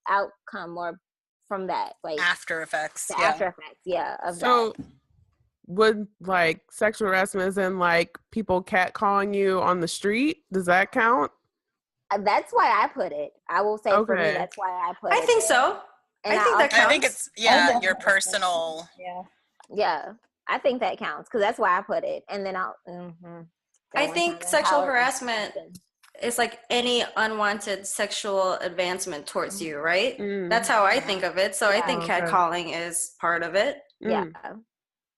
outcome or from that, like after effects. After effects, of so that. Would like sexual harassment as in like people catcalling you on the street? Does that count? That's why I put it. I will say for me, that's why I put it. I think so. And I think that counts. I think it's your personal. Yeah, I think that counts because that's why I put it. And then I think sexual harassment is like any unwanted sexual advancement towards you, right? That's how I think of it. So I think catcalling is part of it.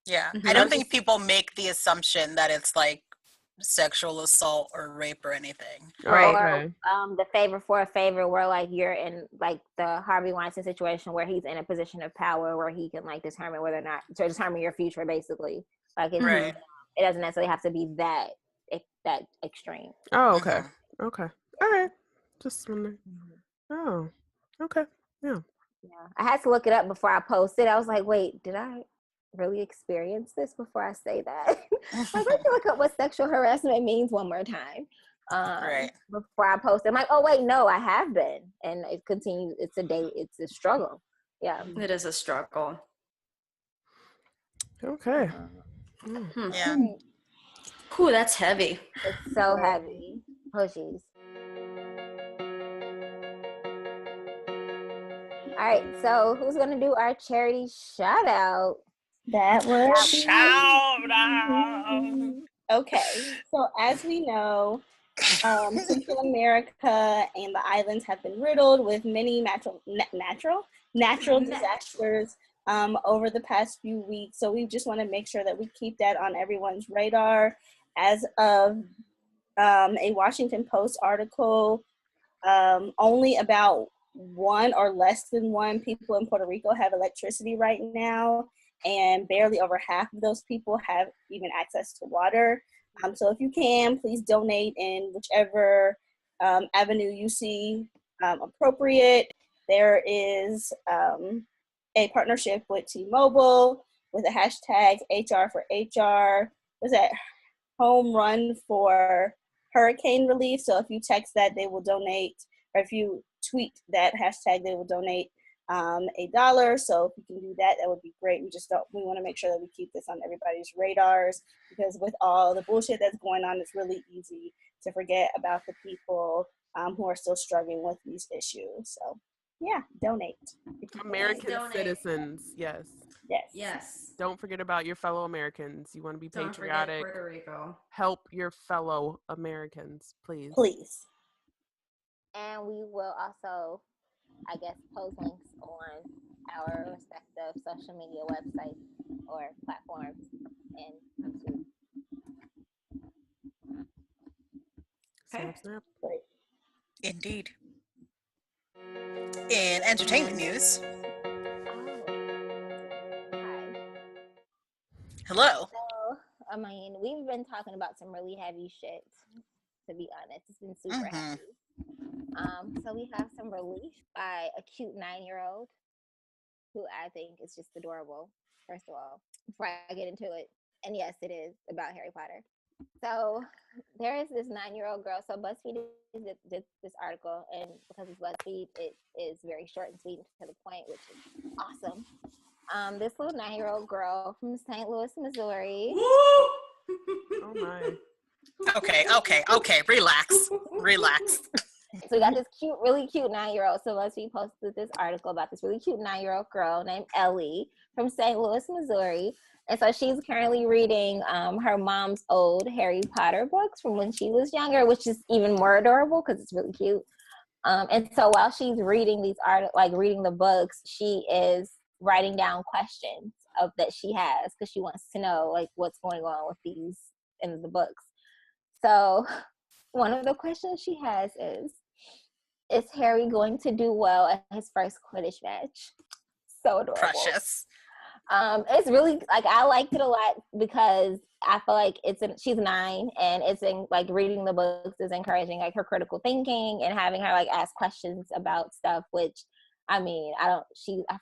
Yeah. I don't think people make the assumption that it's like sexual assault or rape or anything. Or the favor for a favor where like you're in like the Harvey Weinstein situation where he's in a position of power where he can like determine whether or not to determine your future basically. Like it doesn't necessarily have to be that extreme. Oh, okay. Okay. All right. Just wondering. Oh, okay. Yeah. Yeah. I had to look it up before I posted. I was like, wait, did I really experience this before I say that? Like, let me look up what sexual harassment means one more time. Right. Before I post, I'm like, oh wait, no, I have been, and it continues. It's a struggle. Yeah, It is a struggle. Okay. Yeah. Ooh, that's heavy. It's so heavy. Oh jeez. All right, so who's gonna do our charity shout out? That was Shout out. Okay, so as we know, Central America and the islands have been riddled with many natural disasters over the past few weeks. So we just want to make sure that we keep that on everyone's radar. As of a Washington Post article, only about one or less than one people in Puerto Rico have electricity right now, and barely over half of those people have even access to water. So if you can, please donate in whichever avenue you see appropriate. There is a partnership with T-Mobile with the hashtag HR for HR. Was that home run for hurricane relief? So if you text that, they will donate, or if you tweet that hashtag, they will donate $1. So if you can do that, that would be great. We want to make sure that we keep this on everybody's radars, because with all the bullshit that's going on, it's really easy to forget about the people who are still struggling with these issues. So yeah, donate. American citizens, yes. Yes. Don't forget about your fellow Americans. You want to be patriotic. Don't forget Puerto Rico. Help your fellow Americans, please. Please. And we will also, I guess, post links on our respective social media websites or platforms and YouTube. Snap, snap. Indeed. In entertainment news. Hello. So, I mean, we've been talking about some really heavy shit, to be honest. It's been super heavy. So we have some relief by a cute 9-year-old who I think is just adorable, first of all, before I get into it. And yes, it is about Harry Potter. So there is this 9-year-old girl. So BuzzFeed did this article, and because it's BuzzFeed, it is very short and sweet and to the point, which is awesome. This little 9-year-old girl from St. Louis, Missouri. Oh my. Okay. Relax. So we got this really cute 9-year-old. So BuzzFeed posted this article about this really cute 9-year-old girl named Ellie from St. Louis, Missouri. And so she's currently reading her mom's old Harry Potter books from when she was younger, which is even more adorable because it's really cute. And so while she's reading reading the books, she is writing down questions that she has because she wants to know like what's going on with these in the books. So one of the questions she has is Harry going to do well at his first Quidditch match? So adorable. Precious. It's really like I liked it a lot because I feel like she's 9 and it's like reading the books is encouraging like her critical thinking and having her like ask questions about stuff, which I mean, I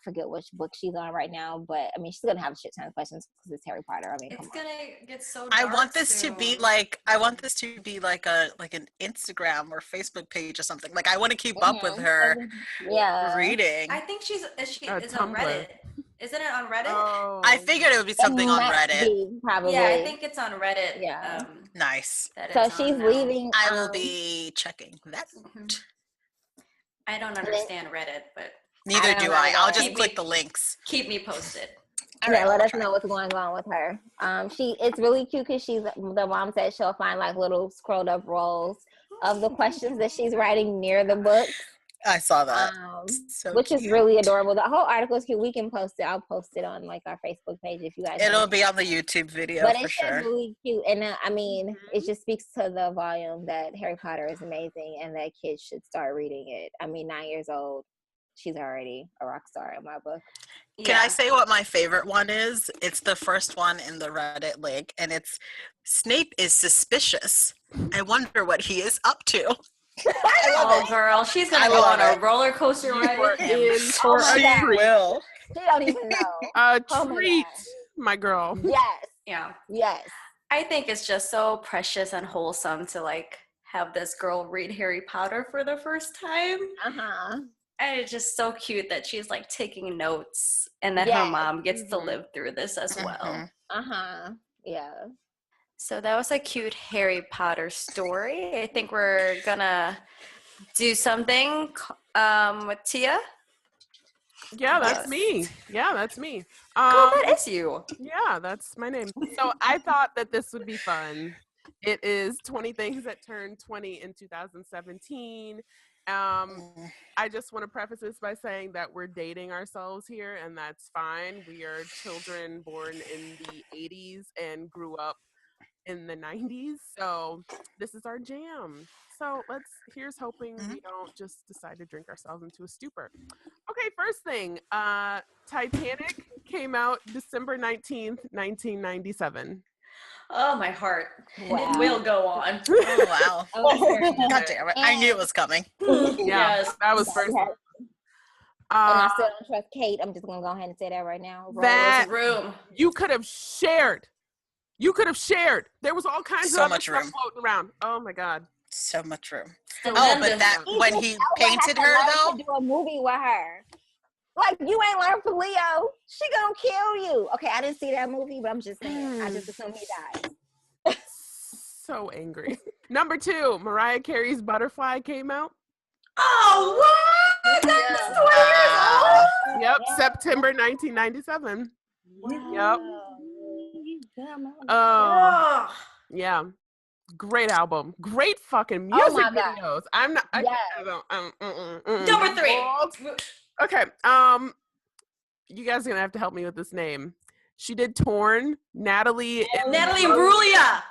forget which book she's on right now, but I mean, she's gonna have a shit ton of questions because it's Harry Potter. I mean, it's gonna get so dark. I want this to be like an Instagram or Facebook page or something. Like I want to keep up with her reading. I think is on Reddit. Isn't it on Reddit? Oh. I figured it would be something on Reddit. Probably. Yeah, I think it's on Reddit. Yeah. Nice. So she's leaving. I will be checking that. I don't understand Reddit, but neither do I. I'll just click the links. Keep me posted. Let us know what's going on with her. It's really cute because the mom said she'll find like little scrolled up rolls of the questions that she's writing near the book. I saw that. Which is really adorable. The whole article is cute. We can post it. I'll post it on like our Facebook page if you guys. It'll be on the YouTube video but for sure. But it's really cute, and I mean, it just speaks to the volume that Harry Potter is amazing, and that kids should start reading it. I mean, 9 years old, she's already a rock star in my book. Can I say what my favorite one is? It's the first one in the Reddit link, and it's Snape is suspicious. I wonder what he is up to. Oh, girl, she's gonna go on a roller coaster ride with him. She will. She don't even know. A treat, my girl. Yes. Yeah. Yes. I think it's just so precious and wholesome to like have this girl read Harry Potter for the first time. And it's just so cute that she's like taking notes and that her mom gets to live through this as well. Yeah. So that was a cute Harry Potter story. I think we're gonna do something with Tia. Yeah, that's me. Yeah, that's me. That is you. Yeah, that's my name. So I thought that this would be fun. It is 20 things that turned 20 in 2017. I just want to preface this by saying that we're dating ourselves here, and that's fine. We are children born in the 80s and grew up in the 90s. So this is our jam. So here's hoping we don't just decide to drink ourselves into a stupor. Okay, first thing, Titanic came out December 19th, 1997. Oh, my heart. Wow. It will go on. Oh, wow. God damn it. I knew it was coming. Yes. That was first. And I still don't trust Kate. I'm just going to go ahead and say that right now. That room. You could have shared. There was all kinds of other stuff floating around. Oh, my God. So much room. But that when he painted her, though. To do a movie with her. Like, you ain't learned from Leo. She gonna kill you. Okay, I didn't see that movie, but I'm just saying. I just assume he died. So angry. Number 2, Mariah Carey's Butterfly came out. Oh, what? That's 20 years old? Yep, September 1997. Yep. Yeah. Great album. Great fucking music videos. I'm not. Number 3. Okay. You guys are gonna have to help me with this name. She did Torn. Natalie Imbruglia.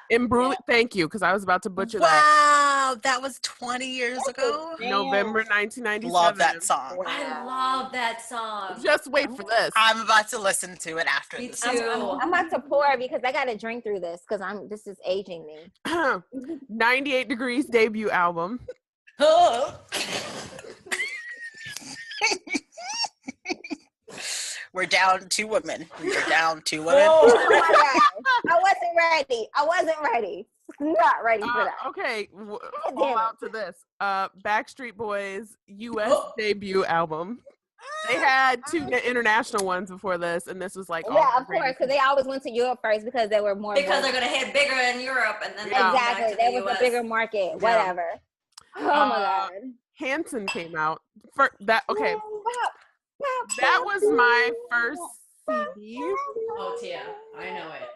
Thank you, because I was about to butcher that. Wow, that was 20 years ago. November 1997. Love that song. Wow. I love that song. Just wait for this. I'm about to listen to it after this. I'm about to pour because I got to drink through this because this is aging me. 98 Degrees debut album. We're down 2 women. Oh my God. I wasn't ready. Not ready for that. Okay. Hold out to this. Backstreet Boys US debut album. They had 2 international ones before this, and this was like of course, because they always went to Europe first because they were more because they're gonna hit bigger in Europe, and then exactly they was a bigger market. Whatever. Oh my God. Hanson came out for that. Okay. That was my first CD. Oh, Tia, I know it.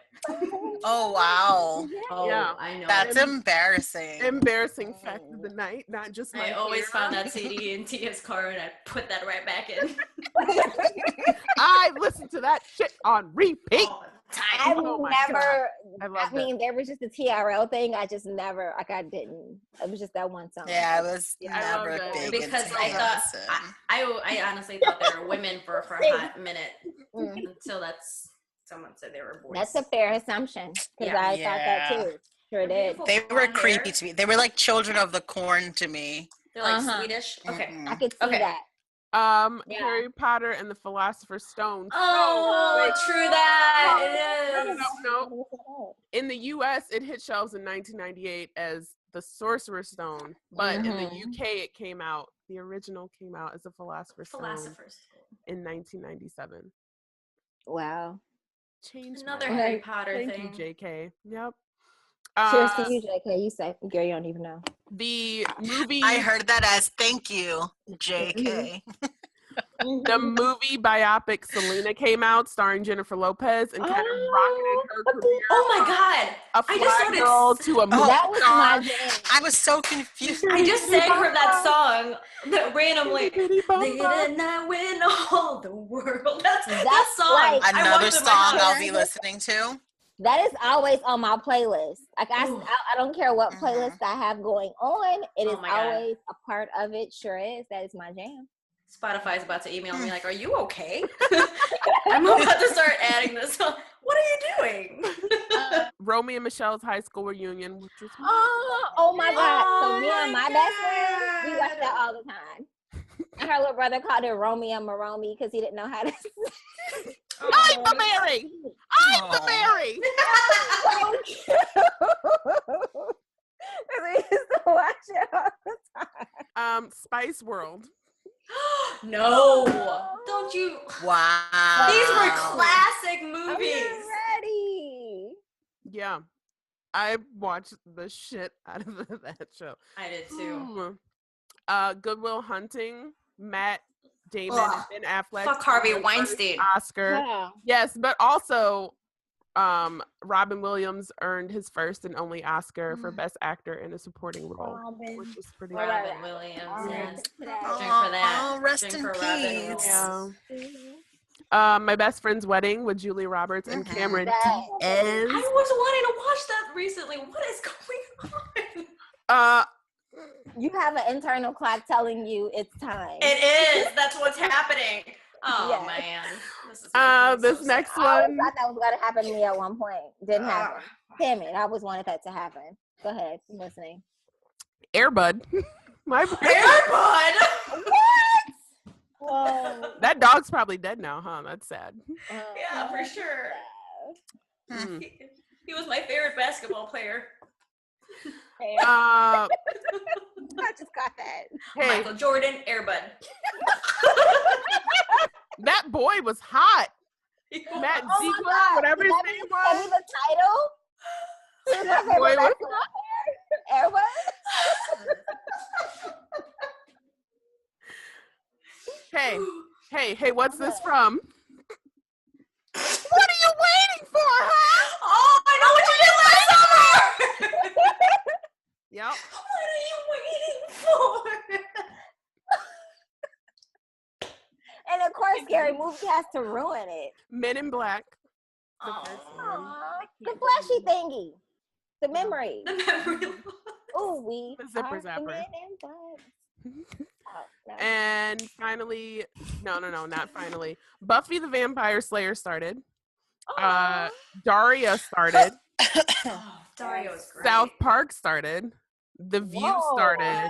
Oh, wow. Oh, yeah, I know. That's embarrassing. Embarrassing fact of the night, not just my I always found that CD in Tia's car, and I put that right back in. I listened to that shit on repeat. I mean, there was just a TRL thing. I just never, I didn't. It was just that one song. Yeah, I was never big because I thought, I honestly thought they were women for a hot minute until someone said they were boys. That's a fair assumption because I thought that too. Sure did. They were creepy to me. They were like Children of the Corn to me. They're like Swedish. Okay, I could see that. Harry Potter and the Philosopher's Stone. Oh, true that. It is. No. In the U.S., it hit shelves in 1998 as the Sorcerer's Stone, but in the UK, the original came out as the Philosopher's Stone in 1997. Wow. Changed another Harry Potter thing. Thank you, JK. Yep. Cheers to you, JK. You say, girl, you don't even know. The movie. I heard that as thank you, JK. The movie biopic Selena came out, starring Jennifer Lopez, and kind of rocketed her career. Oh my God! A fly girl to a movie that was star. my jam. I was so confused. I just sang her that song that randomly. Didn't I win all the world? That's that song. Like, another song I'll be listening to. That is always on my playlist. Like I don't care what playlist I have going on. It is always a part of it. Sure is. That is my jam. Spotify's about to email me like, "Are you okay?" I'm about to start adding this. What are you doing? Romy and Michelle's high school reunion, which was oh my God! So me and my best friend, we watched that all the time. And her little brother called it Romy and Maromi because he didn't know how to. I'm the Mary. I'm the Mary. We used to watch it all the time. Spice World. No, don't you? Wow. These were classic movies. I'm ready. Yeah, I watched the shit out of that show. I did too. Good Will Hunting, Matt Damon, and Ben Affleck. Fuck Harvey Weinstein. Oscar. Yeah. Yes, but also Robin Williams earned his first and only Oscar for Best Actor in a Supporting Role, which is pretty cool. Robin Williams. Yes. Drink Oh, for that. rest Drink in for peace. Robin Williams. Yeah. My Best Friend's Wedding with Julia Roberts and Cameron Diaz. I was wanting to watch that recently. What is going on? You have an internal clock telling you it's time. It is. That's what's happening. Oh man. This next one. I thought that was gonna happen to me at one point. Didn't happen. Damn it! I always wanted that to happen. Go ahead. I'm listening. Air Bud. My Air Bud. What? Whoa. That dog's probably dead now, huh? That's sad. Yeah, for sure. He was my favorite basketball player. I just got that. Hey. Michael Jordan, Air Bud. That boy was hot. Matt Ziegler, whatever his name was. Tell me the title. Boy was Air Bud. Hey, what's this from? What are you waiting for, huh? Oh, I know what you did last summer! Yep. What are you waiting for? And of course, Scary Movie has to ruin it. Men in Black. The flashy thingy. The memory. The memory. Ooh, we The zipper are zapper. Men in Black. No. And finally, no, not finally. Buffy the Vampire Slayer started. Daria started. Daria was great. South Park started. The View started.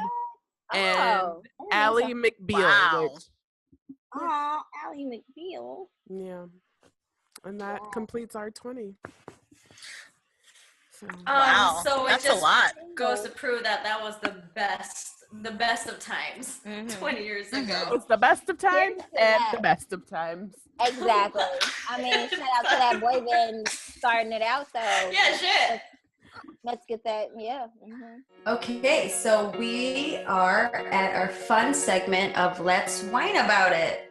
And Ally McBeal. Wow. Ally McBeal. Yeah. And that completes our 20. So, Wow. So That's it just a lot. goes to prove that was the best of times 20 years ago. it's the best of times and the best of times. Exactly. I mean, shout out to that boy band starting it out, though. Yeah, shit. Let's get that, Okay, so we are at our fun segment of Let's Whine About It.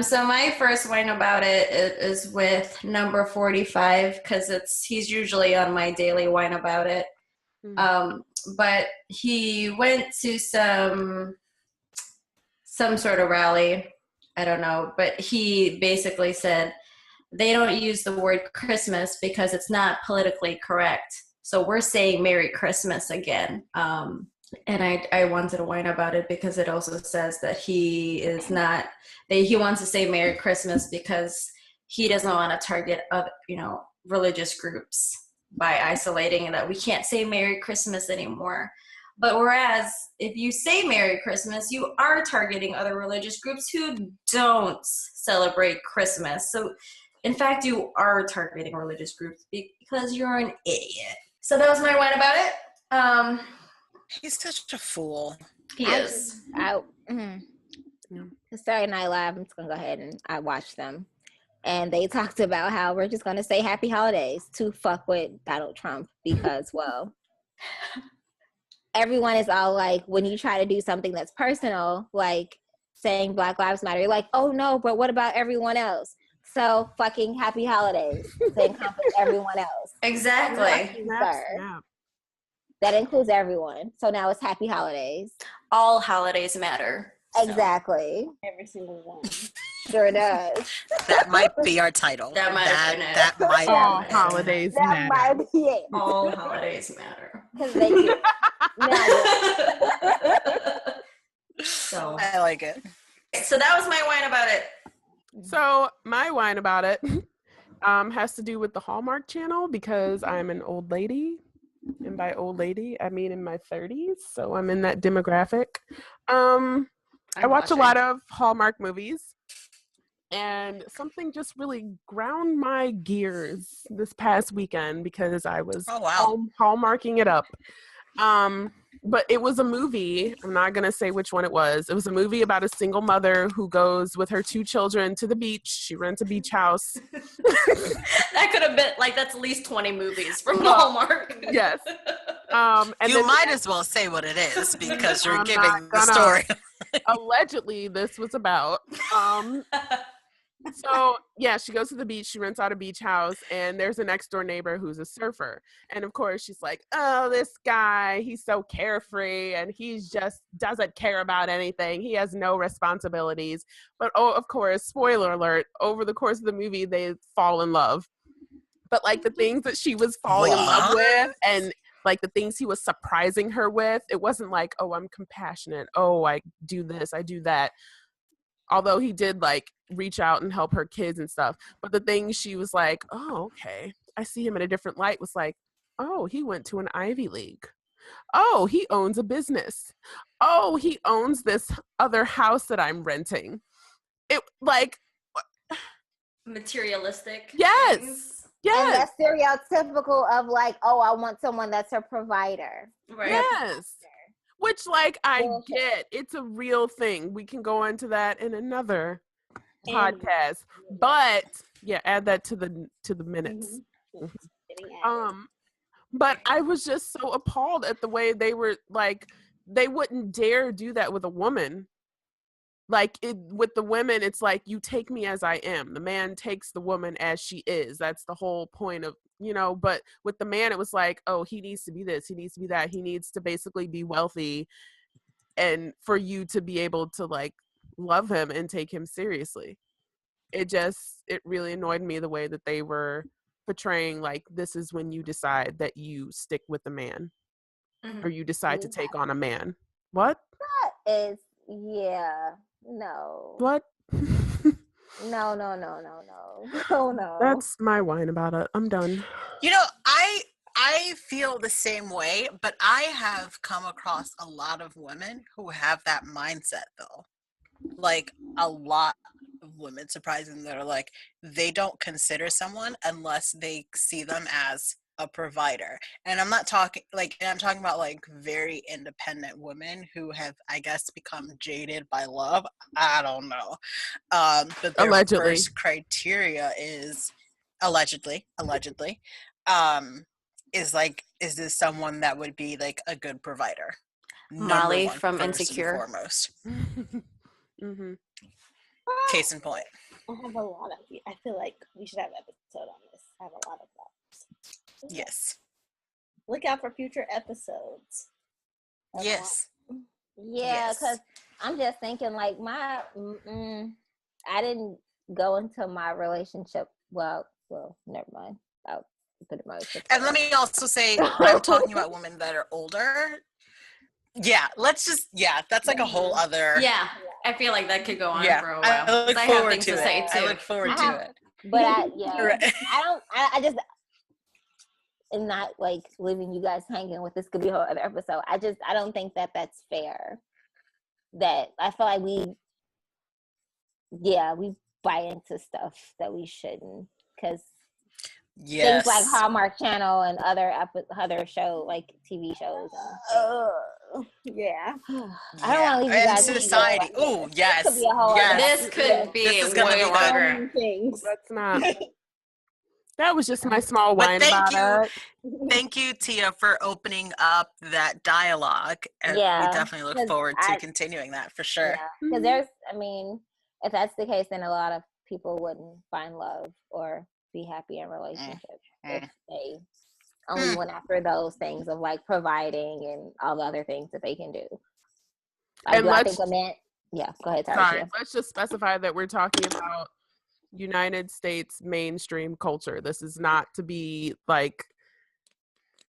So my first whine about it is with number 45 because he's usually on my daily whine about it. But he went to some sort of rally, I don't know, but he basically said they don't use the word Christmas because it's not politically correct. So we're saying Merry Christmas again. And I wanted to whine about it because it also says that he wants to say Merry Christmas because he doesn't want to target religious groups by isolating and that we can't say Merry Christmas anymore. But whereas if you say Merry Christmas, you are targeting other religious groups who don't celebrate Christmas. So in fact, you are targeting religious groups because you're an idiot. So that was my whine about it. He's such a fool. He is. Saturday Night Live, I'm just going to go ahead and I watched them. And they talked about how we're just going to say Happy Holidays to fuck with Donald Trump because, well, everyone is all like, when you try to do something that's personal, like saying Black Lives Matter, you're like, oh no, but what about everyone else? So fucking Happy Holidays to encompass everyone else. Exactly. That includes everyone. So now it's Happy Holidays. All holidays matter. So. Exactly. Every single one. sure does. That might be our title. That might have been it. That might All holidays That matter. might be it. All holidays matter. Because they do. So I like it. So that was my whine about it. So my whine about it has to do with the Hallmark Channel because I'm an old lady. And by old lady, I mean in my 30s. So I'm in that demographic. I watch a lot of Hallmark movies. And something just really ground my gears this past weekend because I was hallmarking it up. But it was a movie. I'm not going to say which one it was. It was a movie about a single mother who goes with her 2 children to the beach. She rents a beach house. That could have been, like, that's at least 20 movies from Hallmark. Yes. And you might as well say what it is because you're giving the story. Allegedly, this was about... So, yeah, she goes to the beach, she rents out a beach house, and there's a next door neighbor who's a surfer. And of course, she's like, oh, this guy, he's so carefree, and he just doesn't care about anything. He has no responsibilities. But, oh, of course, spoiler alert, over the course of the movie, they fall in love. But, like, the things that she was falling in love with and, like, the things he was surprising her with, it wasn't like, oh, I'm compassionate. Oh, I do this, I do that. Although he did, like, reach out and help her kids and stuff. But the thing she was like, oh, okay, I see him in a different light was like, oh, he went to an Ivy League. Oh, he owns a business. Oh, he owns this other house that I'm renting. It, like... Materialistic. Yes. Things. Yes. And that's stereotypical of, like, oh, I want someone that's a provider. Right. Yes. Which, like, I get. It's a real thing. We can go into that in another podcast. But yeah, add that to the minutes. But I was just so appalled at the way they were, like, they wouldn't dare do that with a woman. Like, with the women, it's like, you take me as I am. The man takes the woman as she is. That's the whole point of, you know, but with the man, it was like, oh, he needs to be this, he needs to be that. He needs to basically be wealthy and for you to be able to, like, love him and take him seriously. It really annoyed me the way that they were portraying, like, this is when you decide that you stick with the man or you decide to take on a man. What? That is, yeah. No. What? No. Oh, no. That's my whine about it. I'm done. You know, I feel the same way, but I have come across a lot of women who have that mindset, though. Like, a lot of women, surprisingly, that are like, they don't consider someone unless they see them as a provider. And I'm not talking, like, I'm talking about, like, very independent women who have, I guess, become jaded by love. I don't know. But their first criteria is, allegedly, is like, is this someone that would be, like, a good provider? Molly from Insecure. Foremost. Mm-hmm. Case in point. I have a lot of. I feel like we should have an episode on this. I have a lot of thoughts. Yes. Look out for future episodes. Yes. Yeah, because I'm just thinking, like, I didn't go into my relationship. Well, never mind. I'll put it and let me also say, I'm talking about women that are older. Yeah, that's like a whole other. Yeah, I feel like that could go on for a while. I look forward to it. I look forward to it. But I just am not, like, leaving you guys hanging with this could be a whole other episode. I don't think that that's fair. That I feel like we buy into stuff that we shouldn't, because things like Hallmark Channel and other show, like TV shows. Yeah. I don't want to leave you guys. Society. Oh, yes. This could be way longer. That's not. That was just my small whine about it. Thank you, Tia, for opening up that dialogue. And we definitely look forward to continuing that for sure. Because if that's the case, then a lot of people wouldn't find love or be happy in relationships if they only went after those things of, like, providing and all the other things that they can do. Like, do I think Yeah, go ahead, Sorry, let's just specify that we're talking about United States mainstream culture. This is not to be like,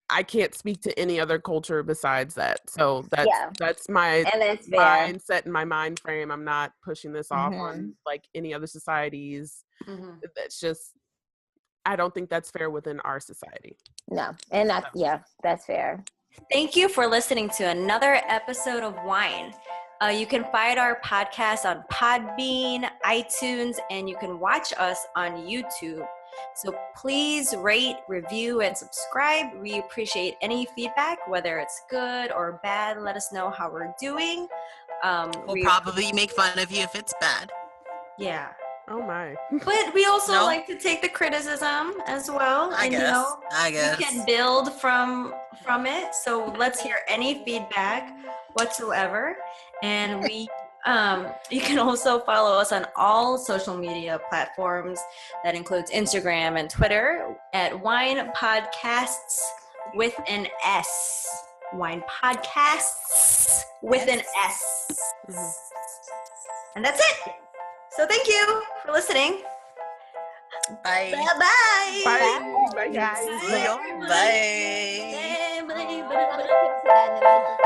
I can't speak to any other culture besides that. So that's my mindset and my mind frame. I'm not pushing this off on like any other societies. That's just, I don't think that's fair within our society. No, and that's fair. Thank you for listening to another episode of Wine. You can find our podcast on Podbean, iTunes, and you can watch us on YouTube. So please rate, review, and subscribe. We appreciate any feedback, whether it's good or bad. Let us know how we're doing. We'll probably make fun of you if it's bad. Yeah. Oh my. But we also like to take the criticism as well. I guess. We can build from it. So let's hear any feedback whatsoever. And we you can also follow us on all social media platforms. That includes Instagram and Twitter at Wine Podcasts with an S. Wine Podcasts with an S. And that's it. So thank you for listening. Bye. Bye-bye. Bye. Bye, guys. Bye. Bye.